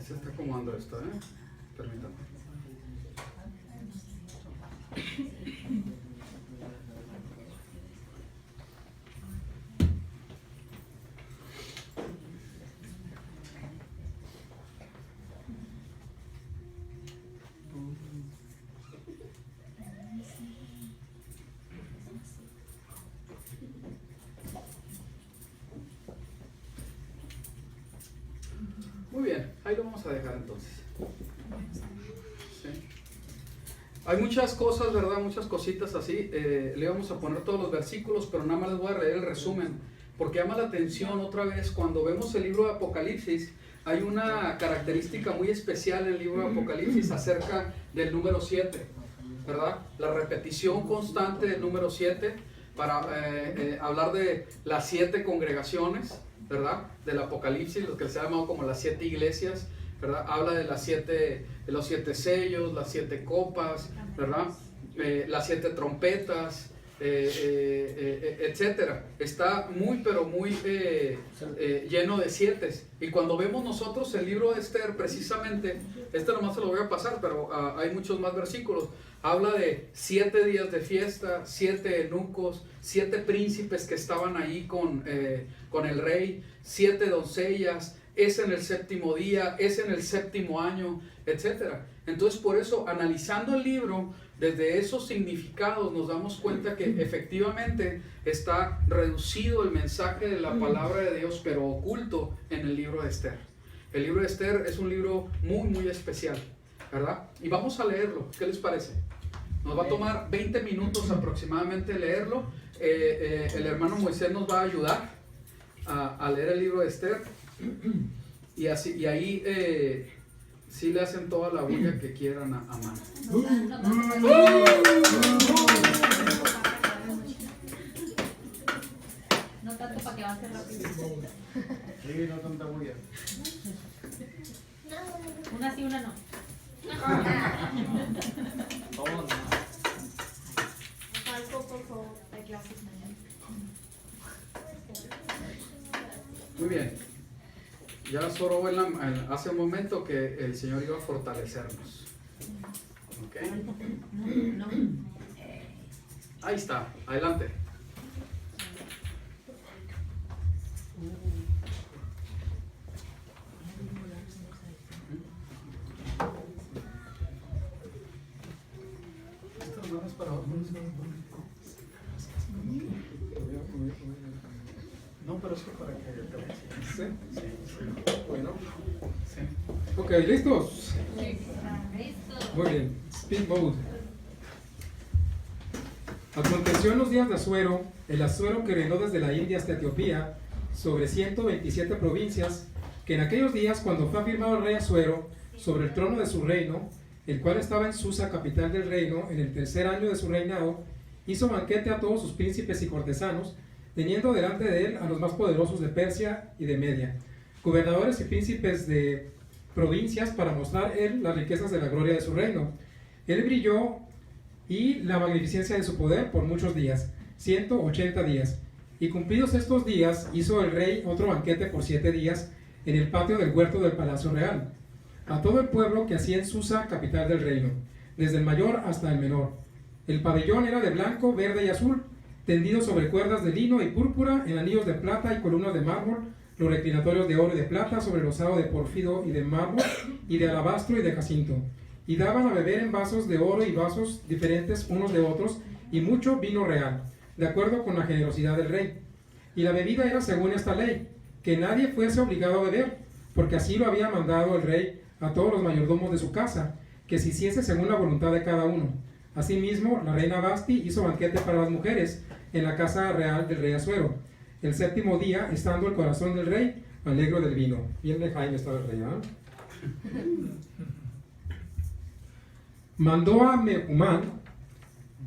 Se está acomodando esto, Permítame. Muy bien, ahí lo vamos a dejar entonces. Sí. Hay muchas cosas, ¿verdad? Muchas cositas así. Le vamos a poner todos los versículos, pero nada más les voy a leer el resumen, porque llama la atención otra vez cuando vemos el libro de Apocalipsis. hay una característica muy especial en el libro de Apocalipsis acerca del número 7, ¿verdad? La repetición constante del número 7 para hablar de las 7 congregaciones, ¿verdad? Del Apocalipsis, lo que se ha llamado como las 7 iglesias, ¿verdad? Habla de de los 7 sellos, las 7 copas, ¿verdad? Las 7 trompetas, etcétera. Está muy pero muy lleno de 7. Y cuando vemos nosotros el libro de Esther, precisamente, nomás se lo voy a pasar, pero hay muchos más versículos. Habla de 7 días de fiesta, 7 eunucos, 7 príncipes que estaban ahí con el rey, 7 doncellas, es en el 7º día, es en el 7º año, etcétera. Entonces, por eso, analizando el libro, desde esos significados nos damos cuenta que efectivamente está reducido el mensaje de la palabra de Dios, pero oculto en el libro de Esther. El libro de Esther es un libro muy, muy especial, ¿verdad? Y vamos a leerlo. ¿Qué les parece? Nos va a tomar 20 minutos aproximadamente leerlo. El hermano Moisés nos va a ayudar a leer el libro de Esther. Y ahí sí le hacen toda la bulla que quieran a mano. No tanto para que avance rápido. Sí, no tanta bulla. Una sí, una no. Muy bien. Ya Soro hace un momento que el Señor iba a fortalecernos. ¿Ok? Ahí está, adelante. No, pero es que para que ¿Sí? sí. Bueno. Sí. Ok, ¿listos? Listo. Muy bien. Speed mode. Aconteció en los días de Asuero, el Asuero que reinó desde la India hasta Etiopía, sobre 127 provincias, que en aquellos días, cuando fue afirmado el rey Asuero sobre el trono de su reino, el cual estaba en Susa, capital del reino, en el 3er año de su reinado, hizo banquete a todos sus príncipes y cortesanos, teniendo delante de él a los más poderosos de Persia y de Media, gobernadores y príncipes de provincias, para mostrar él las riquezas de la gloria de su reino. Él brilló y la magnificencia de su poder por muchos días, 180 días. Y cumplidos estos días, hizo el rey otro banquete por 7 días en el patio del huerto del palacio real, a todo el pueblo que hacía en Susa, capital del reino, desde el mayor hasta el menor. El pabellón era de blanco, verde y azul, tendido sobre cuerdas de lino y púrpura, en anillos de plata y columnas de mármol, los reclinatorios de oro y de plata sobre losado de porfido y de mármol, y de alabastro y de jacinto. Y daban a beber en vasos de oro y vasos diferentes unos de otros, y mucho vino real, de acuerdo con la generosidad del rey. Y la bebida era según esta ley, que nadie fuese obligado a beber, porque así lo había mandado el rey a todos los mayordomos de su casa, que se hiciese según la voluntad de cada uno. Asimismo, la reina Basti hizo banquete para las mujeres en la casa real del rey Asuero, el 7º día, estando el corazón del rey alegre del vino. Bien de Jaime estaba el rey, ¿ah? Mandó a Mehumán,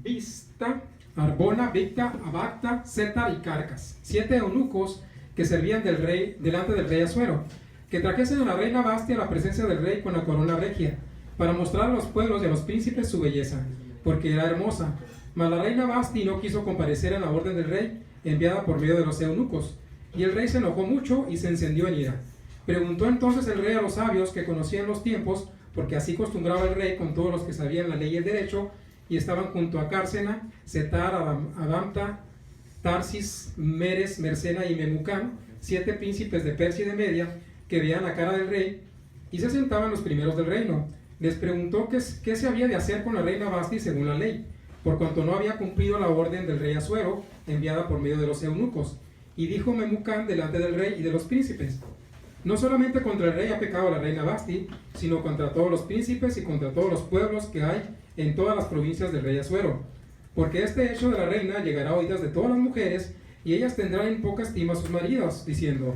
Vista, Arbona, Victa, Abacta, Zetar y Carcas, 7 eunucos que servían delante del rey Asuero, que trajesen a la reina Basti a la presencia del rey con la corona regia, para mostrar a los pueblos y a los príncipes su belleza, porque era hermosa. Mas la reina Basti no quiso comparecer en la orden del rey, enviada por medio de los eunucos, y el rey se enojó mucho y se encendió en ira. Preguntó entonces el rey a los sabios que conocían los tiempos, porque así acostumbraba el rey con todos los que sabían la ley y el derecho, y estaban junto a Cársena, Setar, Adamta, Tarsis, Meres, Mercena y Memucán, 7 príncipes de Persia y de Media, que veían la cara del rey, y se sentaban los primeros del reino. Les preguntó qué se había de hacer con la reina Basti según la ley, por cuanto no había cumplido la orden del rey Asuero, enviada por medio de los eunucos. Y dijo Memucán delante del rey y de los príncipes: no solamente contra el rey ha pecado la reina Basti, sino contra todos los príncipes y contra todos los pueblos que hay en todas las provincias del rey Asuero. Porque este hecho de la reina llegará a oídas de todas las mujeres, y ellas tendrán en poca estima a sus maridos, diciendo: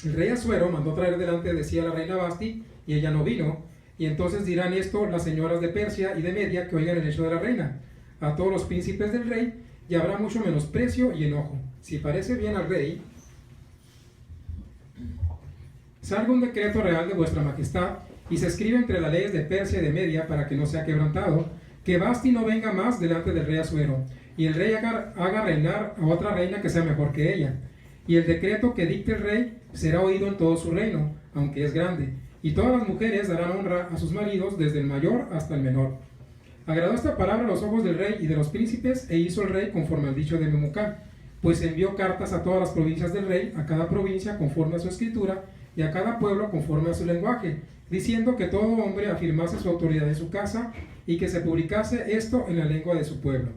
El rey Asuero mandó traer delante de sí a la reina Vasti, y ella no vino. Y entonces dirán esto las señoras de Persia y de Media que oigan el hecho de la reina, a todos los príncipes del rey, y habrá mucho menosprecio y enojo. Si parece bien al rey, salga un decreto real de vuestra majestad, y se escribe entre las leyes de Persia y de Media, para que no sea quebrantado, que Vasti no venga más delante del rey Asuero, y el rey haga reinar a otra reina que sea mejor que ella. Y el decreto que dicte el rey será oído en todo su reino, aunque es grande, y todas las mujeres darán honra a sus maridos, desde el mayor hasta el menor. Agradó esta palabra a los ojos del rey y de los príncipes, e hizo el rey conforme al dicho de Memucán, pues envió cartas a todas las provincias del rey, a cada provincia conforme a su escritura, y a cada pueblo conforme a su lenguaje, diciendo que todo hombre afirmase su autoridad en su casa, y que se publicase esto en la lengua de su pueblo.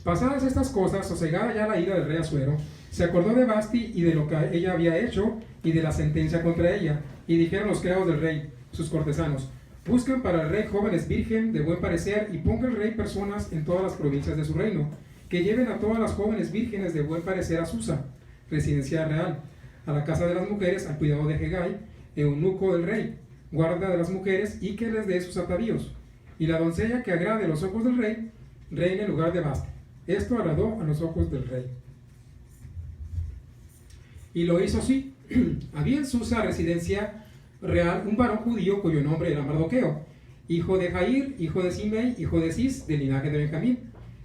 Pasadas estas cosas, sosegada ya la ira del rey Asuero, se acordó de Vasti y de lo que ella había hecho, y de la sentencia contra ella, y dijeron los criados del rey, sus cortesanos: busquen para el rey jóvenes virgen de buen parecer, y ponga el rey personas en todas las provincias de su reino, que lleven a todas las jóvenes vírgenes de buen parecer a Susa, residencia real, a la casa de las mujeres, al cuidado de Hegai, eunuco del rey, guarda de las mujeres, y que les dé sus atavíos. Y la doncella que agrade a los ojos del rey, reine en lugar de Vasti. Esto agradó a los ojos del rey. Y lo hizo así. Había en Susa, residencia real, un varón judío cuyo nombre era Mardoqueo, hijo de Jair, hijo de Simei, hijo de Cis, del linaje de Benjamín,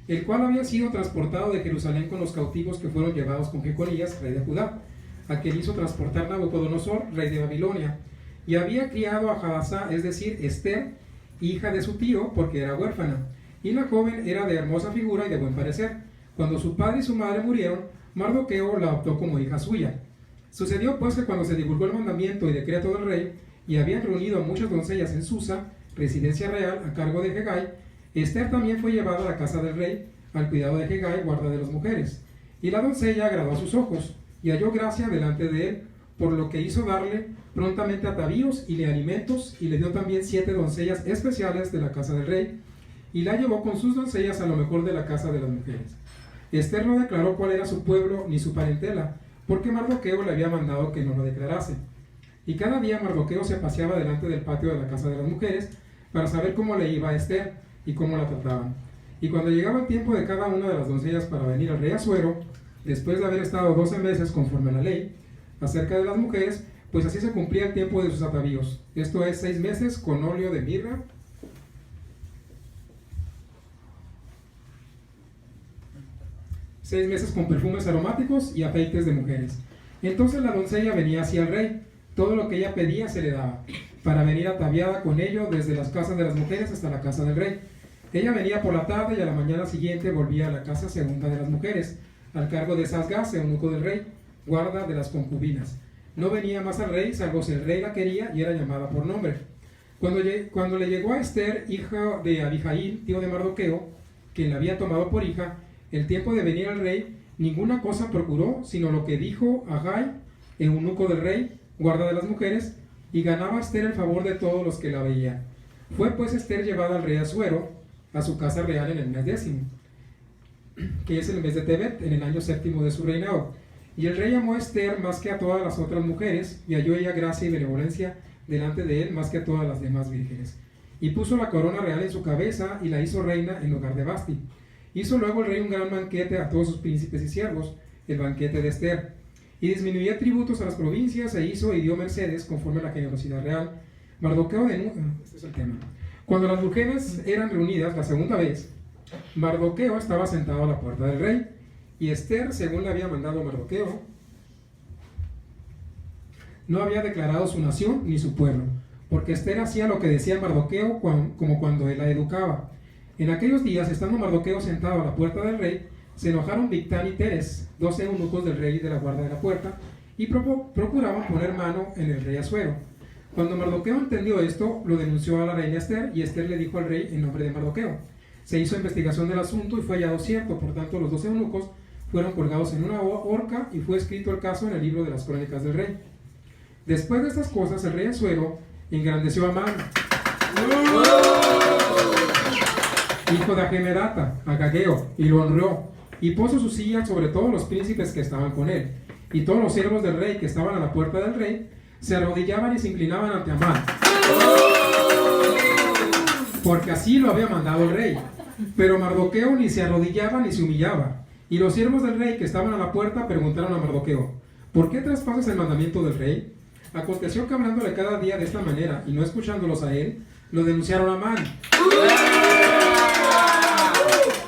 el cual había sido transportado de Jerusalén con los cautivos que fueron llevados con Jeconías, rey de Judá, a quien hizo transportar Nabucodonosor, rey de Babilonia, y había criado a Hadasá, es decir, Esther, hija de su tío, porque era huérfana, y la joven era de hermosa figura y de buen parecer. Cuando su padre y su madre murieron, Mardoqueo la adoptó como hija suya. Sucedió pues que cuando se divulgó el mandamiento y decreto del rey, y habían reunido a muchas doncellas en Susa, residencia real, a cargo de Hegai, Esther también fue llevada a la casa del rey, al cuidado de Hegai, guarda de las mujeres. Y la doncella agradó a sus ojos, y halló gracia delante de él, por lo que hizo darle prontamente atavíos y le alimentos, y le dio también 7 doncellas especiales de la casa del rey, y la llevó con sus doncellas a lo mejor de la casa de las mujeres. Esther no declaró cuál era su pueblo ni su parentela, porque Mardoqueo le había mandado que no lo declarase. Y cada día Mardoqueo se paseaba delante del patio de la casa de las mujeres, para saber cómo le iba a Esther y cómo la trataban. Y cuando llegaba el tiempo de cada una de las doncellas para venir al rey Asuero, después de haber estado 12 meses conforme a la ley, acerca de las mujeres, pues así se cumplía el tiempo de sus atavíos, esto es 6 meses con óleo de mirra, 6 meses con perfumes aromáticos y afeites de mujeres. Entonces la doncella venía hacia el rey, todo lo que ella pedía se le daba, para venir ataviada con ello desde las casas de las mujeres hasta la casa del rey. Ella venía por la tarde y a la mañana siguiente volvía a la casa segunda de las mujeres, al cargo de Sasgaz, eunuco del rey, guarda de las concubinas. No venía más al rey, salvo si el rey la quería y era llamada por nombre. Cuando le llegó a Esther, hija de Abijail, tío de Mardoqueo, quien la había tomado por hija, el tiempo de venir al rey, ninguna cosa procuró, sino lo que dijo Hegai, eunuco del rey, guarda de las mujeres, y ganaba Esther el favor de todos los que la veían. Fue pues Esther llevada al rey Asuero, a su casa real en el mes 10, que es el mes de Tebet, en el año 7 de su reinado. Y el rey amó a Esther más que a todas las otras mujeres, y halló ella gracia y benevolencia delante de él más que a todas las demás vírgenes. Y puso la corona real en su cabeza, y la hizo reina en lugar de Vasti. Hizo luego el rey un gran banquete a todos sus príncipes y siervos, el banquete de Esther. Y disminuía tributos a las provincias, e hizo y dio mercedes conforme a la generosidad real. Mardoqueo este es el tema. Cuando las mujeres eran reunidas la segunda vez, Mardoqueo estaba sentado a la puerta del rey, y Esther, según le había mandado Mardoqueo, no había declarado su nación ni su pueblo, porque Esther hacía lo que decía Mardoqueo como cuando él la educaba. En aquellos días, estando Mardoqueo sentado a la puerta del rey, se enojaron Bigtán y Teres, 2 eunucos del rey y de la guarda de la puerta, y procuraban poner mano en el rey Asuero. Cuando Mardoqueo entendió esto, lo denunció a la reina Esther, y Esther le dijo al rey en nombre de Mardoqueo. Se hizo investigación del asunto y fue hallado cierto, por tanto los 2 eunucos fueron colgados en una horca, y fue escrito el caso en el libro de las crónicas del rey. Después de estas cosas, el rey Asuero engrandeció a Amán, hijo de Ahemedata, Agageo, y lo honró, y puso su silla sobre todos los príncipes que estaban con él. y todos los siervos del rey que estaban a la puerta del rey se arrodillaban y se inclinaban ante Amán, porque así lo había mandado el rey. Pero Mardoqueo ni se arrodillaba ni se humillaba. Y los siervos del rey que estaban a la puerta preguntaron a Mardoqueo: ¿por qué traspasas el mandamiento del rey? Aconteció que hablándole cada día de esta manera y no escuchándolos a él, lo denunciaron a Amán,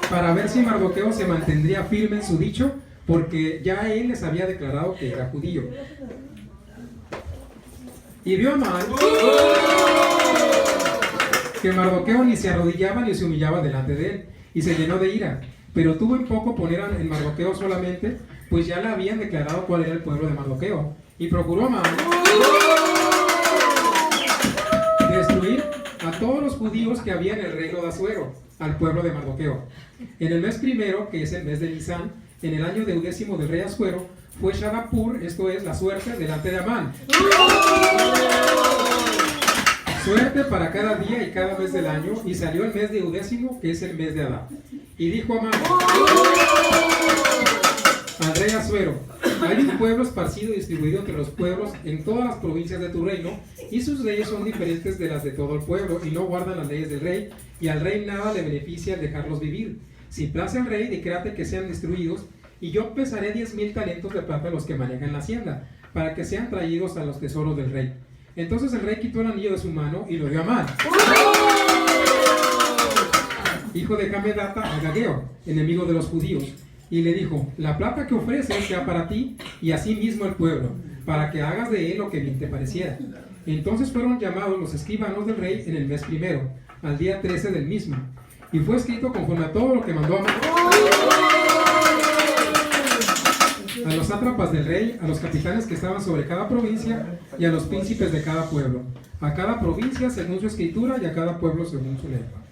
para ver si Mardoqueo se mantendría firme en su dicho, porque ya él les había declarado que era judío. Y vio Amán que Mardoqueo ni se arrodillaba ni se humillaba delante de él, y se llenó de ira. Pero tuvo en poco poner en Mardoqueo solamente, pues ya le habían declarado cuál era el pueblo de Mardoqueo. Y procuró Amán destruir a todos los judíos que había en el reino de Asuero, al pueblo de Mardoqueo. En el mes primero, que es el mes de Nisán, en el año 10º del rey Asuero, fue Shadapur, esto es la suerte, delante de Amán. Suerte para cada día y cada mes del año, y salió el mes de 10º, que es el mes de Adar. Y dijo Amán al rey Asuero: hay un pueblo esparcido y distribuido entre los pueblos en todas las provincias de tu reino, y sus leyes son diferentes de las de todo el pueblo, y no guardan las leyes del rey, y al rey nada le beneficia el dejarlos vivir. Si place al rey, decrete que sean destruidos, y yo pesaré 10,000 talentos de plata a los que manejan la hacienda, para que sean traídos a los tesoros del rey. Entonces el rey quitó el anillo de su mano y lo dio a Amán, hijo de Hamedata, Agageo, enemigo de los judíos, y le dijo: la plata que ofreces sea para ti y asimismo el pueblo, para que hagas de él lo que bien te pareciera. Entonces fueron llamados los escribanos del rey en el mes primero, al día 13 del mismo, y fue escrito conforme a todo lo que mandó Amán a los sátrapas del rey, a los capitanes que estaban sobre cada provincia y a los príncipes de cada pueblo, a cada provincia según su escritura y a cada pueblo según su lengua.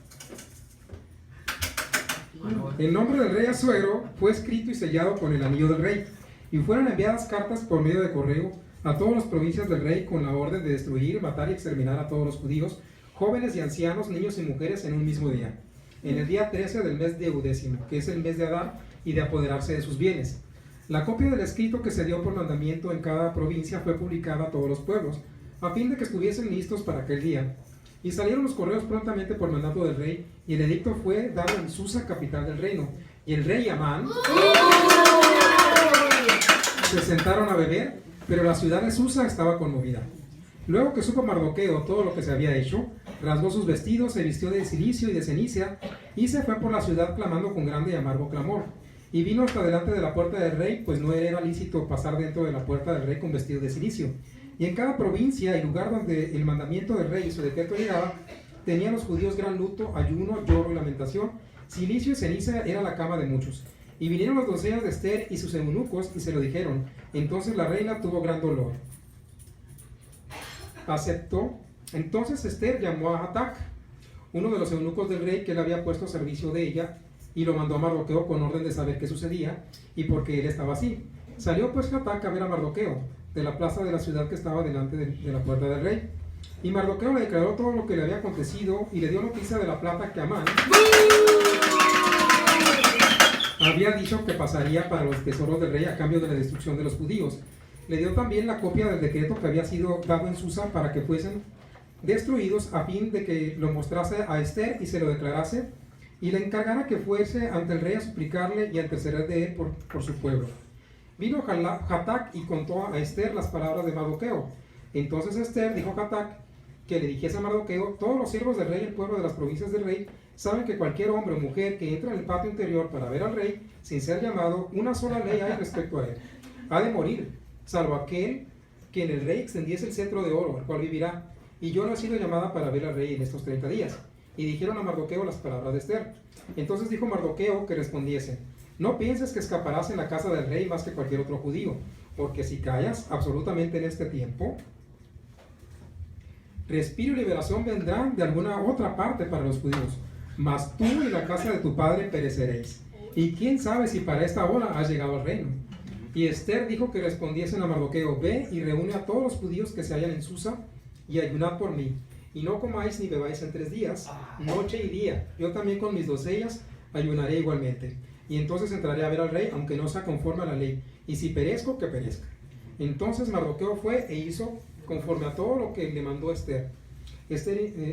El nombre del rey Asuero fue escrito y sellado con el anillo del rey, y fueron enviadas cartas por medio de correo a todas las provincias del rey con la orden de destruir, matar y exterminar a todos los judíos, jóvenes y ancianos, niños y mujeres en un mismo día, en el día 13 del mes de 10º, que es el mes de Adar, y de apoderarse de sus bienes. La copia del escrito que se dio por mandamiento en cada provincia fue publicada a todos los pueblos, a fin de que estuviesen listos para aquel día. Y salieron los correos prontamente por mandato del rey, y el edicto fue dado en Susa, capital del reino. Y el rey y Amán se sentaron a beber, pero la ciudad de Susa estaba conmovida. Luego que supo Mardoqueo todo lo que se había hecho, rasgó sus vestidos, se vistió de cilicio y de ceniza, y se fue por la ciudad clamando con grande y amargo clamor. Y vino hasta delante de la puerta del rey, pues no era lícito pasar dentro de la puerta del rey con vestido de cilicio. Y en cada provincia y lugar donde el mandamiento del rey y su decreto llegaba, tenían los judíos gran luto, ayuno, lloro y lamentación. Cilicio y ceniza era la cama de muchos. Y vinieron las doncellas de Esther y sus eunucos y se lo dijeron. Entonces la reina tuvo gran dolor. Aceptó. Entonces Esther llamó a Hatac, uno de los eunucos del rey que él había puesto a servicio de ella, y lo mandó a Mardoqueo con orden de saber qué sucedía y por qué él estaba así. Salió pues Hatac a ver a Mardoqueo de la plaza de la ciudad que estaba delante de la puerta del rey. Y Mardoqueo le declaró todo lo que le había acontecido y le dio noticia de la plata que Amán había dicho que pasaría para los tesoros del rey a cambio de la destrucción de los judíos. Le dio también la copia del decreto que había sido dado en Susa para que fuesen destruidos, a fin de que lo mostrase a Esther y se lo declarase, y le encargara que fuese ante el rey a suplicarle y a interceder de él por su pueblo. Vino Hatac y contó a Esther las palabras de Mardoqueo. Entonces Esther dijo a Hatac que le dijese a Mardoqueo: todos los siervos del rey y el pueblo de las provincias del rey saben que cualquier hombre o mujer que entra en el patio interior para ver al rey sin ser llamado, una sola ley hay respecto a él: ha de morir, salvo aquel que en el rey extendiese el cetro de oro, el cual vivirá. Y yo no he sido llamada para ver al rey en estos 30 días. Y dijeron a Mardoqueo las palabras de Esther. Entonces dijo Mardoqueo que respondiese: no pienses que escaparás en la casa del rey más que cualquier otro judío, porque si callas absolutamente en este tiempo, respiro y liberación vendrán de alguna otra parte para los judíos, mas tú y la casa de tu padre pereceréis. Y quién sabe si para esta hora has llegado al reino. Y Esther dijo que respondiesen a Mardoqueo: ve y reúne a todos los judíos que se hallan en Susa y ayunad por mí, y no comáis ni bebáis en 3 días, noche y día. Yo también con mis doncellas ayunaré igualmente. y entonces entraré a ver al rey, aunque no sea conforme a la ley, y si perezco, que perezca. Entonces Mardoqueo fue e hizo conforme a todo lo que le mandó Esther.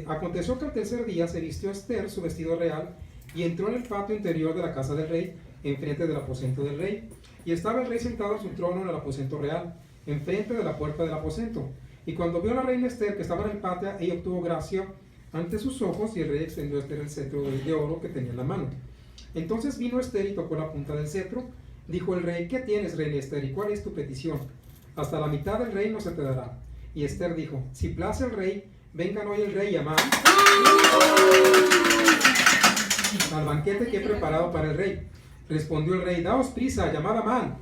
Aconteció que al tercer día se vistió Esther su vestido real y entró en el patio interior de la casa del rey, enfrente del aposento del rey. Y estaba el rey sentado en su trono en el aposento real, enfrente de la puerta del aposento. Y cuando vio a la reina Esther que estaba en el patio, ella obtuvo gracia ante sus ojos, y el rey extendió a Esther el cetro de oro que tenía en la mano. Entonces vino Esther y tocó la punta del cetro. Dijo el rey: ¿Qué tienes, reina Esther, y cuál es tu petición? Hasta la mitad del reino se te dará. Y Esther dijo: Si place el rey, vengan hoy el rey y Amán al banquete que he preparado para el rey. Respondió el rey: Daos prisa, llamad a Amán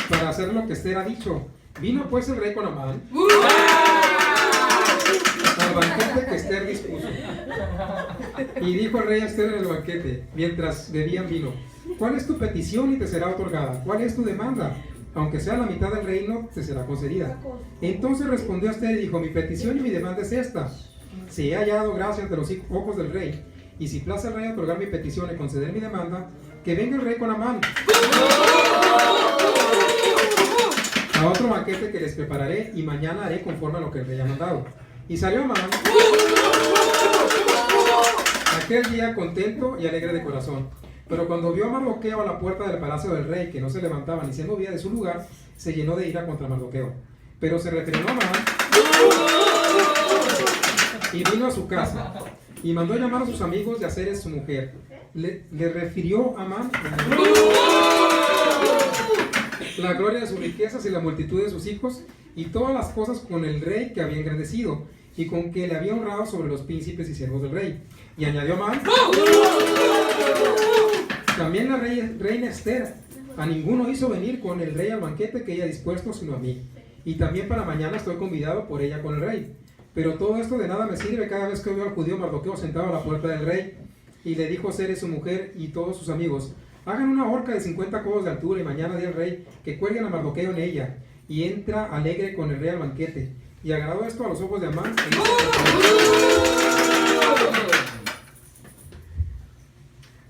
para hacer lo que Esther ha dicho. Vino pues el rey con Amán al banquete que Esther dispuso. Y dijo el rey a Esther en el banquete, mientras bebían vino: ¿Cuál es tu petición y te será otorgada? ¿Cuál es tu demanda? Aunque sea la mitad del reino, te será concedida. Entonces respondió Esther y dijo: Mi petición y mi demanda es esta: si he hallado gracia ante los ojos del rey, y si place al rey otorgar mi petición y conceder mi demanda, que venga el rey con Amán a otro banquete que les prepararé, y mañana haré conforme a lo que el rey ha mandado. Y salió Amán aquel día contento y alegre de corazón. Pero cuando vio a Mardoqueo a la puerta del palacio del rey, que no se levantaba ni se movía de su lugar, se llenó de ira contra Mardoqueo. Pero se refrenó a Amán y vino a su casa, y mandó llamar a sus amigos y a Zeres su mujer. Le refirió a Amán la gloria de sus riquezas y la multitud de sus hijos, y todas las cosas con el rey que había engrandecido, y con que le había honrado sobre los príncipes y siervos del rey. Y añadió Amán: también la reina Esther a ninguno hizo venir con el rey al banquete que ella ha dispuesto, sino a mí. Y también para mañana estoy convidado por ella con el rey. Pero todo esto de nada me sirve cada vez que veo al judío Mardoqueo sentado a la puerta del rey. Y le dijo Zeres su mujer y todos sus amigos: hagan una horca de 50 codos de altura, y mañana di al rey que cuelguen a Mardoqueo en ella. Y entra alegre con el rey al banquete. Y agradó esto a los ojos de Amán.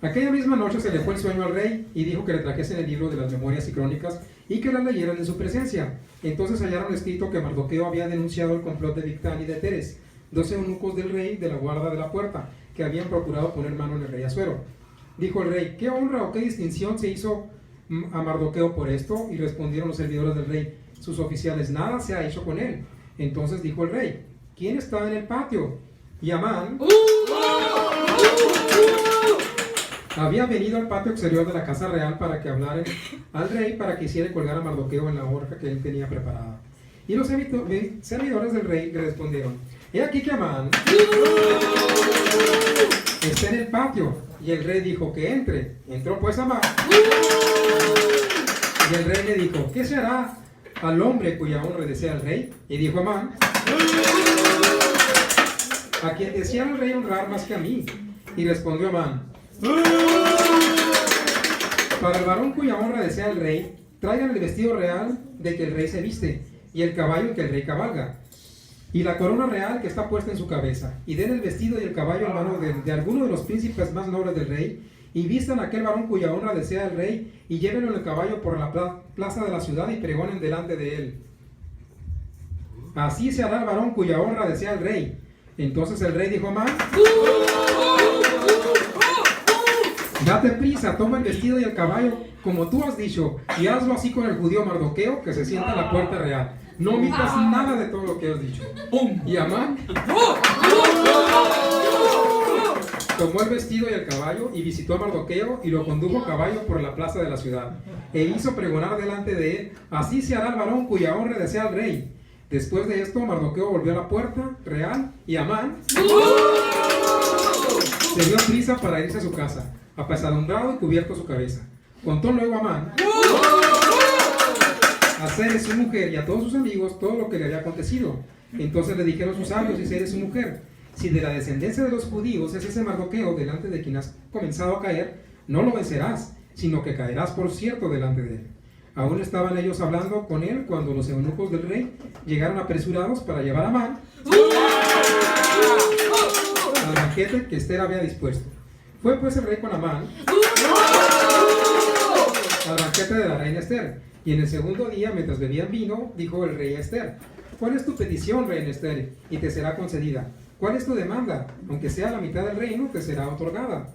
Aquella misma noche se le fue el sueño al rey, y dijo que le trajesen el libro de las memorias y crónicas, y que las leyeran en su presencia. Entonces hallaron escrito que Mardoqueo había denunciado el complot de Bigtán y de Teres, 12 eunucos del rey de la guarda de la puerta, que habían procurado poner mano en el rey Asuero. Dijo el rey: ¿qué honra o qué distinción se hizo a Mardoqueo por esto? Y respondieron los servidores del rey, sus oficiales: nada se ha hecho con él. Entonces dijo el rey: ¿quién está en el patio? Y Amán había venido al patio exterior de la casa real para que hablaren al rey, para que hiciera colgar a Mardoqueo en la horca que él tenía preparada. Y los servidores del rey le respondieron: he aquí que Amán está en el patio. Y el rey dijo: que entre. Entró pues Amán. Y el rey le dijo: ¿qué se hará al hombre cuya honra desea el rey? Y dijo Amán: a quien desea el rey honrar más que a mí. Y respondió Amán: para el varón cuya honra desea el rey, traigan el vestido real de que el rey se viste, y el caballo en que el rey cabalga, y la corona real que está puesta en su cabeza, y den el vestido y el caballo en mano de alguno de los príncipes más nobles del rey, y vistan a aquel varón cuya honra desea el rey, y llévenlo en el caballo por la plaza de la ciudad, y pregonen delante de él: así se hará el varón cuya honra desea el rey. Entonces el rey dijo a Amán: date prisa, toma el vestido y el caballo, como tú has dicho, y hazlo así con el judío Mardoqueo, que se sienta en la puerta real. No omitas nada de todo lo que has dicho. Y Amán tomó el vestido y el caballo, y visitó a Mardoqueo, y lo condujo a caballo por la plaza de la ciudad, e hizo pregonar delante de él: así se hará el varón cuya honra desea el rey. Después de esto, Mardoqueo volvió a la puerta real, y Amán se dio prisa para irse a su casa, apesadumbrado y cubierto su cabeza. Contó luego Amán a Zeres su mujer y a todos sus amigos todo lo que le había acontecido. Entonces le dijeron sus sabios y Zeres su mujer: si de la descendencia de los judíos es ese Mardoqueo delante de quien has comenzado a caer, no lo vencerás, sino que caerás por cierto delante de él. Aún estaban ellos hablando con él cuando los eunucos del rey llegaron apresurados para llevar a Amán al banquete que Esther había dispuesto. Fue pues el rey con Amán al banquete de la reina Esther. Y en el segundo día, mientras bebían vino, dijo el rey a Esther: ¿Cuál es tu petición, reina Esther? Y te será concedida. ¿Cuál es tu demanda? Aunque sea la mitad del reino, te será otorgada.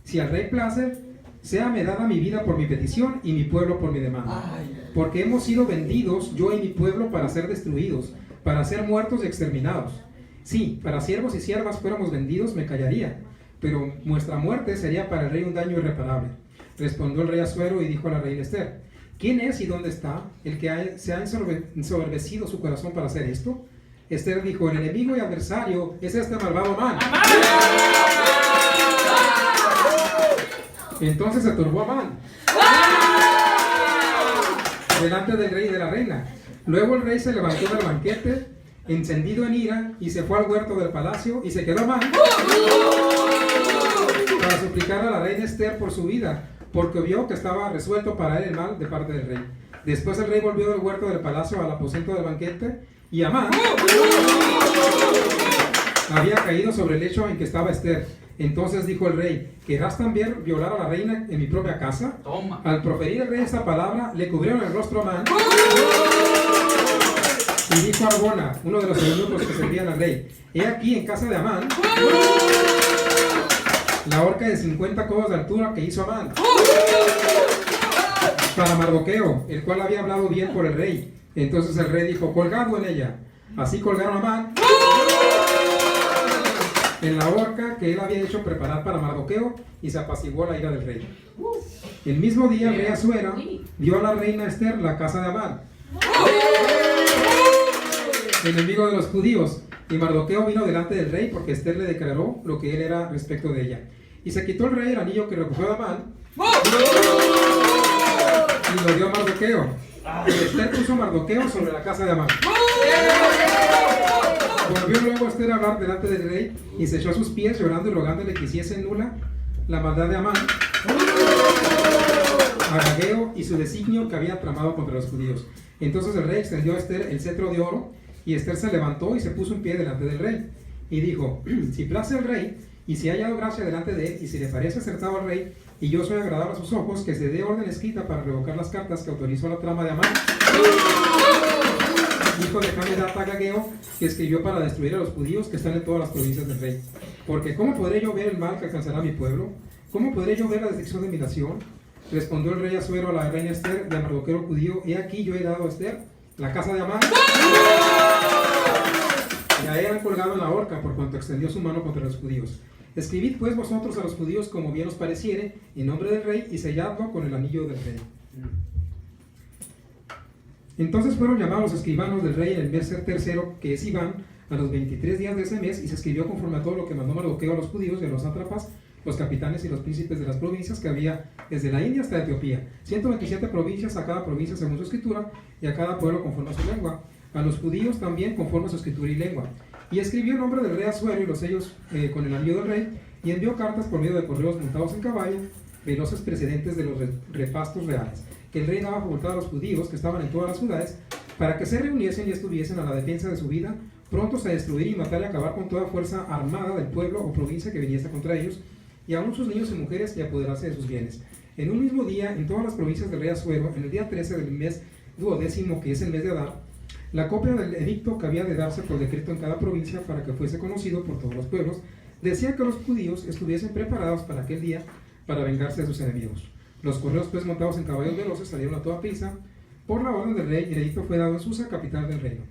Si al rey place, séame dada mi vida por mi petición y mi pueblo por mi demanda. Porque hemos sido vendidos, yo y mi pueblo, para ser destruidos, para ser muertos y exterminados. Sí, para siervos y siervas fuéramos vendidos, me callaría, pero nuestra muerte sería para el rey un daño irreparable. Respondió el rey Asuero y dijo a la reina Esther: ¿Quién es y dónde está el que se ha ensoberbecido su corazón para hacer esto? Esther dijo: el enemigo y adversario es este malvado Amán. Entonces se turbó Amán delante del rey y de la reina. Luego el rey se levantó del banquete, encendido en ira, y se fue al huerto del palacio, y se quedó Amán para suplicar a la reina Esther por su vida, porque vio que estaba resuelto para él el mal de parte del rey. Después el rey volvió del huerto del palacio al aposento del banquete, y Amán había caído sobre el lecho en que estaba Esther. Entonces dijo el rey: ¿querrás también violar a la reina en mi propia casa? Toma. Al proferir el rey esta palabra, le cubrieron el rostro a Amán. Y dijo a Arbona, uno de los eunucos que servían al rey: he aquí en casa de Amán la horca de 50 codos de altura que hizo Amán para Mardoqueo, el cual había hablado bien por el rey. Entonces el rey dijo: colgado en ella. Así colgaron a Amán en la horca que él había hecho preparar para Mardoqueo, y se apaciguó la ira del rey. El mismo día el rey Asuero dio a la reina Esther la casa de Amán, enemigo de los judíos, y Mardoqueo vino delante del rey porque Esther le declaró lo que él era respecto de ella. Y se quitó el rey el anillo que recogió de Amán y lo dio a Mardoqueo. Y Esther puso a Mardoqueo sobre la casa de Amán. Volvió luego Esther a hablar delante del rey y se echó a sus pies, llorando y rogándole que hiciese nula la maldad de Amán, Agageo, y su designio que había tramado contra los judíos. Entonces el rey extendió a Esther el cetro de oro, y Esther se levantó y se puso en pie delante del rey. Y dijo: si place al rey, y si ha hallado gracia delante de él, y si le parece acertado al rey, y yo soy agradable a sus ojos, que se dé orden escrita para revocar las cartas que autorizó la trama de Amán, hijo de Hammedat Agageo, que escribió para destruir a los judíos que están en todas las provincias del rey. Porque ¿cómo podré yo ver el mal que alcanzará a mi pueblo? ¿Cómo podré yo ver la destrucción de mi nación? Respondió el rey Asuero a la reina Esther y a Mardoqueo judío: he aquí yo he dado a Esther la casa de Amán, y a él han colgado en la horca por cuanto extendió su mano contra los judíos. Escribid pues vosotros a los judíos como bien os pareciere, en nombre del rey, y selladlo con el anillo del rey. Entonces fueron llamados los escribanos del rey en el mes tercero, que es Iván, a los 23 días de ese mes, y se escribió conforme a todo lo que mandó Mardoqueo a los judíos y a los sátrapas, los capitanes y los príncipes de las provincias que había desde la India hasta Etiopía, 127 provincias, a cada provincia según su escritura, y a cada pueblo conforme a su lengua, a los judíos también conforme a su escritura y lengua. Y escribió el nombre del rey Asuero y los sellos con el anillo del rey, y envió cartas por medio de correos montados en caballo, veloces precedentes de los repastos reales, que el rey daba facultad a los judíos que estaban en todas las ciudades, para que se reuniesen y estuviesen a la defensa de su vida, prontos a destruir y matar y acabar con toda fuerza armada del pueblo o provincia que viniese contra ellos, y aun sus niños y mujeres, y apoderarse de sus bienes. En un mismo día, en todas las provincias del rey Asuero, en el día 13 del mes duodécimo, que es el mes de Adar, la copia del edicto que había de darse por decreto en cada provincia para que fuese conocido por todos los pueblos, decía que los judíos estuviesen preparados para aquel día para vengarse de sus enemigos. Los correos pues montados en caballos veloces salieron a toda prisa por la orden del rey, y el edicto fue dado en Susa, capital del reino.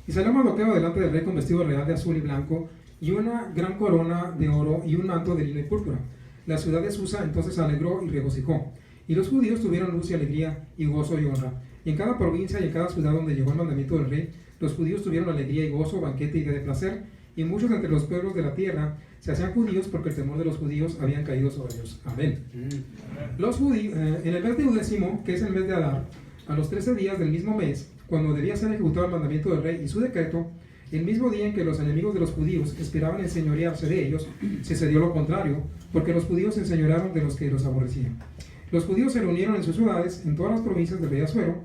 Y salió Mardoqueo delante del rey con vestido real de azul y blanco, y una gran corona de oro y un manto de lino y púrpura. La ciudad de Susa entonces se alegró y regocijó, y los judíos tuvieron luz y alegría y gozo y honra. Y en cada provincia y en cada ciudad donde llegó el mandamiento del rey, los judíos tuvieron alegría y gozo, banquete y día de placer, y muchos entre los pueblos de la tierra se hacían judíos porque el temor de los judíos habían caído sobre ellos. Amén. Los judíos, en el mes duodécimo, que es el mes de Adar, a los 13 días del mismo mes, cuando debía ser ejecutado el mandamiento del rey y su decreto, el mismo día en que los enemigos de los judíos esperaban enseñorearse de ellos, sucedió lo contrario, porque los judíos se enseñorearon de los que los aborrecían. Los judíos se reunieron en sus ciudades, en todas las provincias del rey Asuero,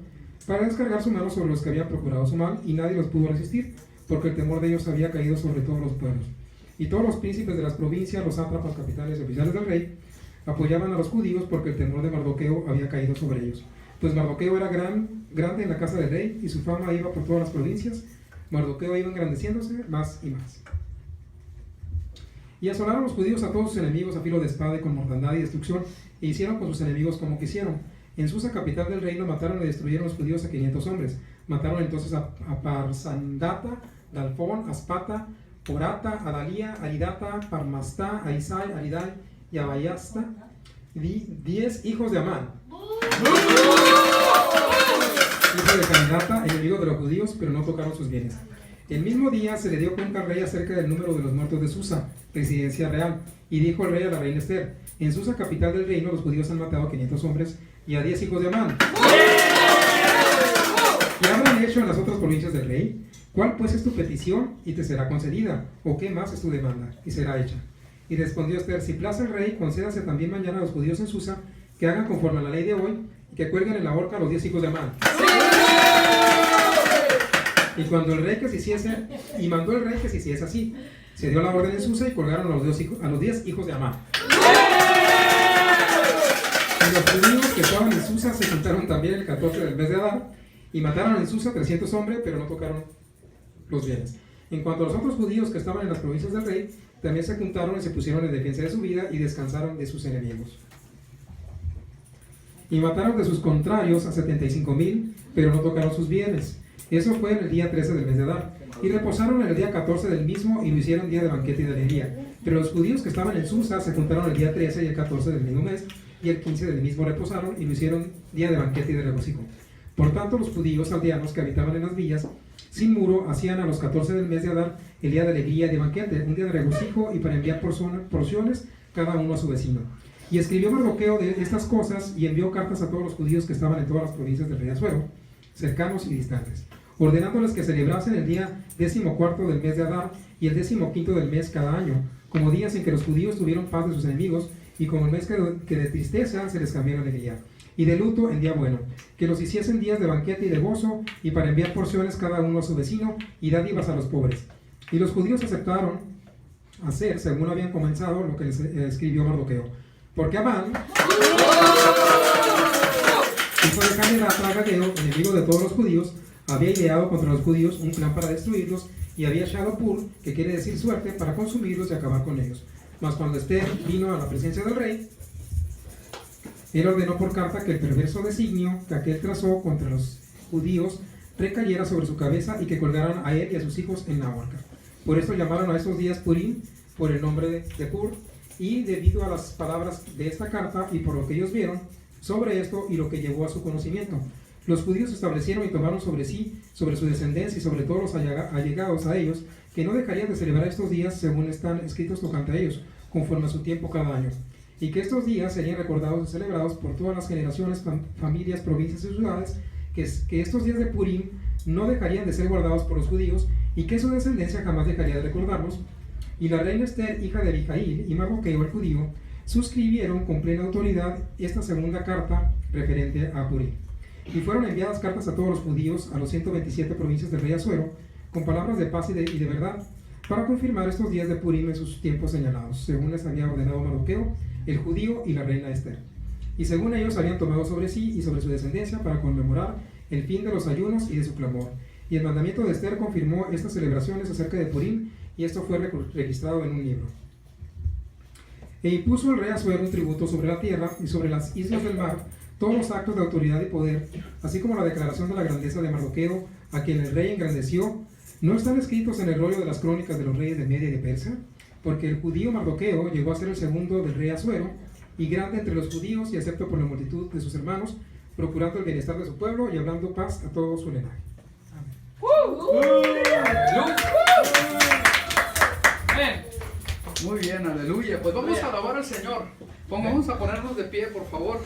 para descargar su mano sobre los que habían procurado su mal, y nadie los pudo resistir, porque el temor de ellos había caído sobre todos los pueblos. Y todos los príncipes de las provincias, los sátrapas, capitanes y oficiales del rey, apoyaban a los judíos porque el temor de Mardoqueo había caído sobre ellos. Pues Mardoqueo era grande en la casa del rey y su fama iba por todas las provincias. Mardoqueo iba engrandeciéndose más y más. Y asolaron los judíos a todos sus enemigos a filo de espada y con mortandad y destrucción, e hicieron con sus enemigos como quisieron. En Susa, capital del reino, mataron y destruyeron los judíos a 500 hombres. Mataron entonces a Parsandata, Dalfón, Aspata, Orata, Adalía, Aridata, Parmastá, Aisai, Aridai y Abayasta, 10 hijos de Amán, hijo de Candidata, enemigo de los judíos, pero no tocaron sus bienes. El mismo día se le dio cuenta al rey acerca del número de los muertos de Susa, residencia real, y dijo el rey a la reina Esther: en Susa, capital del reino, los judíos han matado a 500 hombres y a 10 hijos de Amán. ¿Qué habrán hecho en las otras provincias del rey? ¿Cuál pues es tu petición y te será concedida? ¿O qué más es tu demanda y será hecha? Y respondió Esther: si place el rey, concédase también mañana a los judíos en Susa que hagan conforme a la ley de hoy y que cuelguen en la horca a los 10 hijos de Amán. Y cuando el rey que se hiciese, y mandó el rey que se hiciese así, se dio la orden en Susa y colgaron a los 10 hijos de Amán. Y los judíos que estaban en Susa se juntaron también el 14 del mes de Adar y mataron en Susa 300 hombres, pero no tocaron los bienes. En cuanto a los otros judíos que estaban en las provincias del rey, también se juntaron y se pusieron en defensa de su vida y descansaron de sus enemigos. Y mataron de sus contrarios a 75,000, pero no tocaron sus bienes. Eso fue en el día 13 del mes de Adar. Y reposaron en el día 14 del mismo y lo hicieron día de banquete y de alegría. Pero los judíos que estaban en Susa se juntaron el día 13 y el 14 del mismo mes, y el 15 del mismo reposaron y lo hicieron día de banquete y de regocijo. Por tanto, los judíos aldeanos que habitaban en las villas sin muro hacían a los 14 del mes de Adar el día de alegría y de banquete, un día de regocijo y para enviar porciones cada uno a su vecino. Y escribió Mardoqueo de estas cosas y envió cartas a todos los judíos que estaban en todas las provincias del rey Asuero, cercanos y distantes, ordenándoles que celebrasen el día 14 del mes de Adar y el 15 del mes cada año, como días en que los judíos tuvieron paz de sus enemigos, y como el mes que de tristeza se les cambió la alegría, y de luto en día bueno, que los hiciesen días de banquete y de gozo, y para enviar porciones cada uno a su vecino, y dádivas a los pobres. Y los judíos aceptaron hacer, según habían comenzado, lo que les escribió Mardoqueo. Porque Amán, hijo de Candidata, Agageo, enemigo de todos los judíos, había ideado contra los judíos un plan para destruirlos, y había echado pur, que quiere decir suerte, para consumirlos y acabar con ellos. Mas cuando Esther vino a la presencia del rey, él ordenó por carta que el perverso designio que aquel trazó contra los judíos recayera sobre su cabeza y que colgaran a él y a sus hijos en la horca. Por esto llamaron a estos días Purim, por el nombre de Pur, y debido a las palabras de esta carta y por lo que ellos vieron sobre esto y lo que llevó a su conocimiento, los judíos establecieron y tomaron sobre sí, sobre su descendencia y sobre todos los allegados a ellos, que no dejarían de celebrar estos días según están escritos tocante a ellos, conforme a su tiempo cada año, y que estos días serían recordados y celebrados por todas las generaciones, familias, provincias y ciudades, que estos días de Purim no dejarían de ser guardados por los judíos, y que su descendencia jamás dejaría de recordarlos. Y la reina Esther, hija de Abijail, y Mardoqueo el judío, suscribieron con plena autoridad esta segunda carta referente a Purim. Y fueron enviadas cartas a todos los judíos, a los 127 provincias del rey Asuero, con palabras de paz y de verdad, para confirmar estos días de Purim en sus tiempos señalados, según les había ordenado Mardoqueo, el judío y la reina Esther. Y según ellos habían tomado sobre sí y sobre su descendencia para conmemorar el fin de los ayunos y de su clamor. Y el mandamiento de Esther confirmó estas celebraciones acerca de Purim, y esto fue registrado en un libro. E impuso el rey Asuero un tributo sobre la tierra y sobre las islas del mar, todos los actos de autoridad y poder, así como la declaración de la grandeza de Mardoqueo, a quien el rey engrandeció, ¿no están escritos en el rollo de las crónicas de los reyes de Media y de Persia? Porque el judío Mardoqueo llegó a ser el segundo del rey Asuero, y grande entre los judíos, y acepto por la multitud de sus hermanos, procurando el bienestar de su pueblo y hablando paz a todo su linaje. Amén. Muy bien, aleluya. Pues vamos a alabar al Señor. Vamos a ponernos de pie, por favor.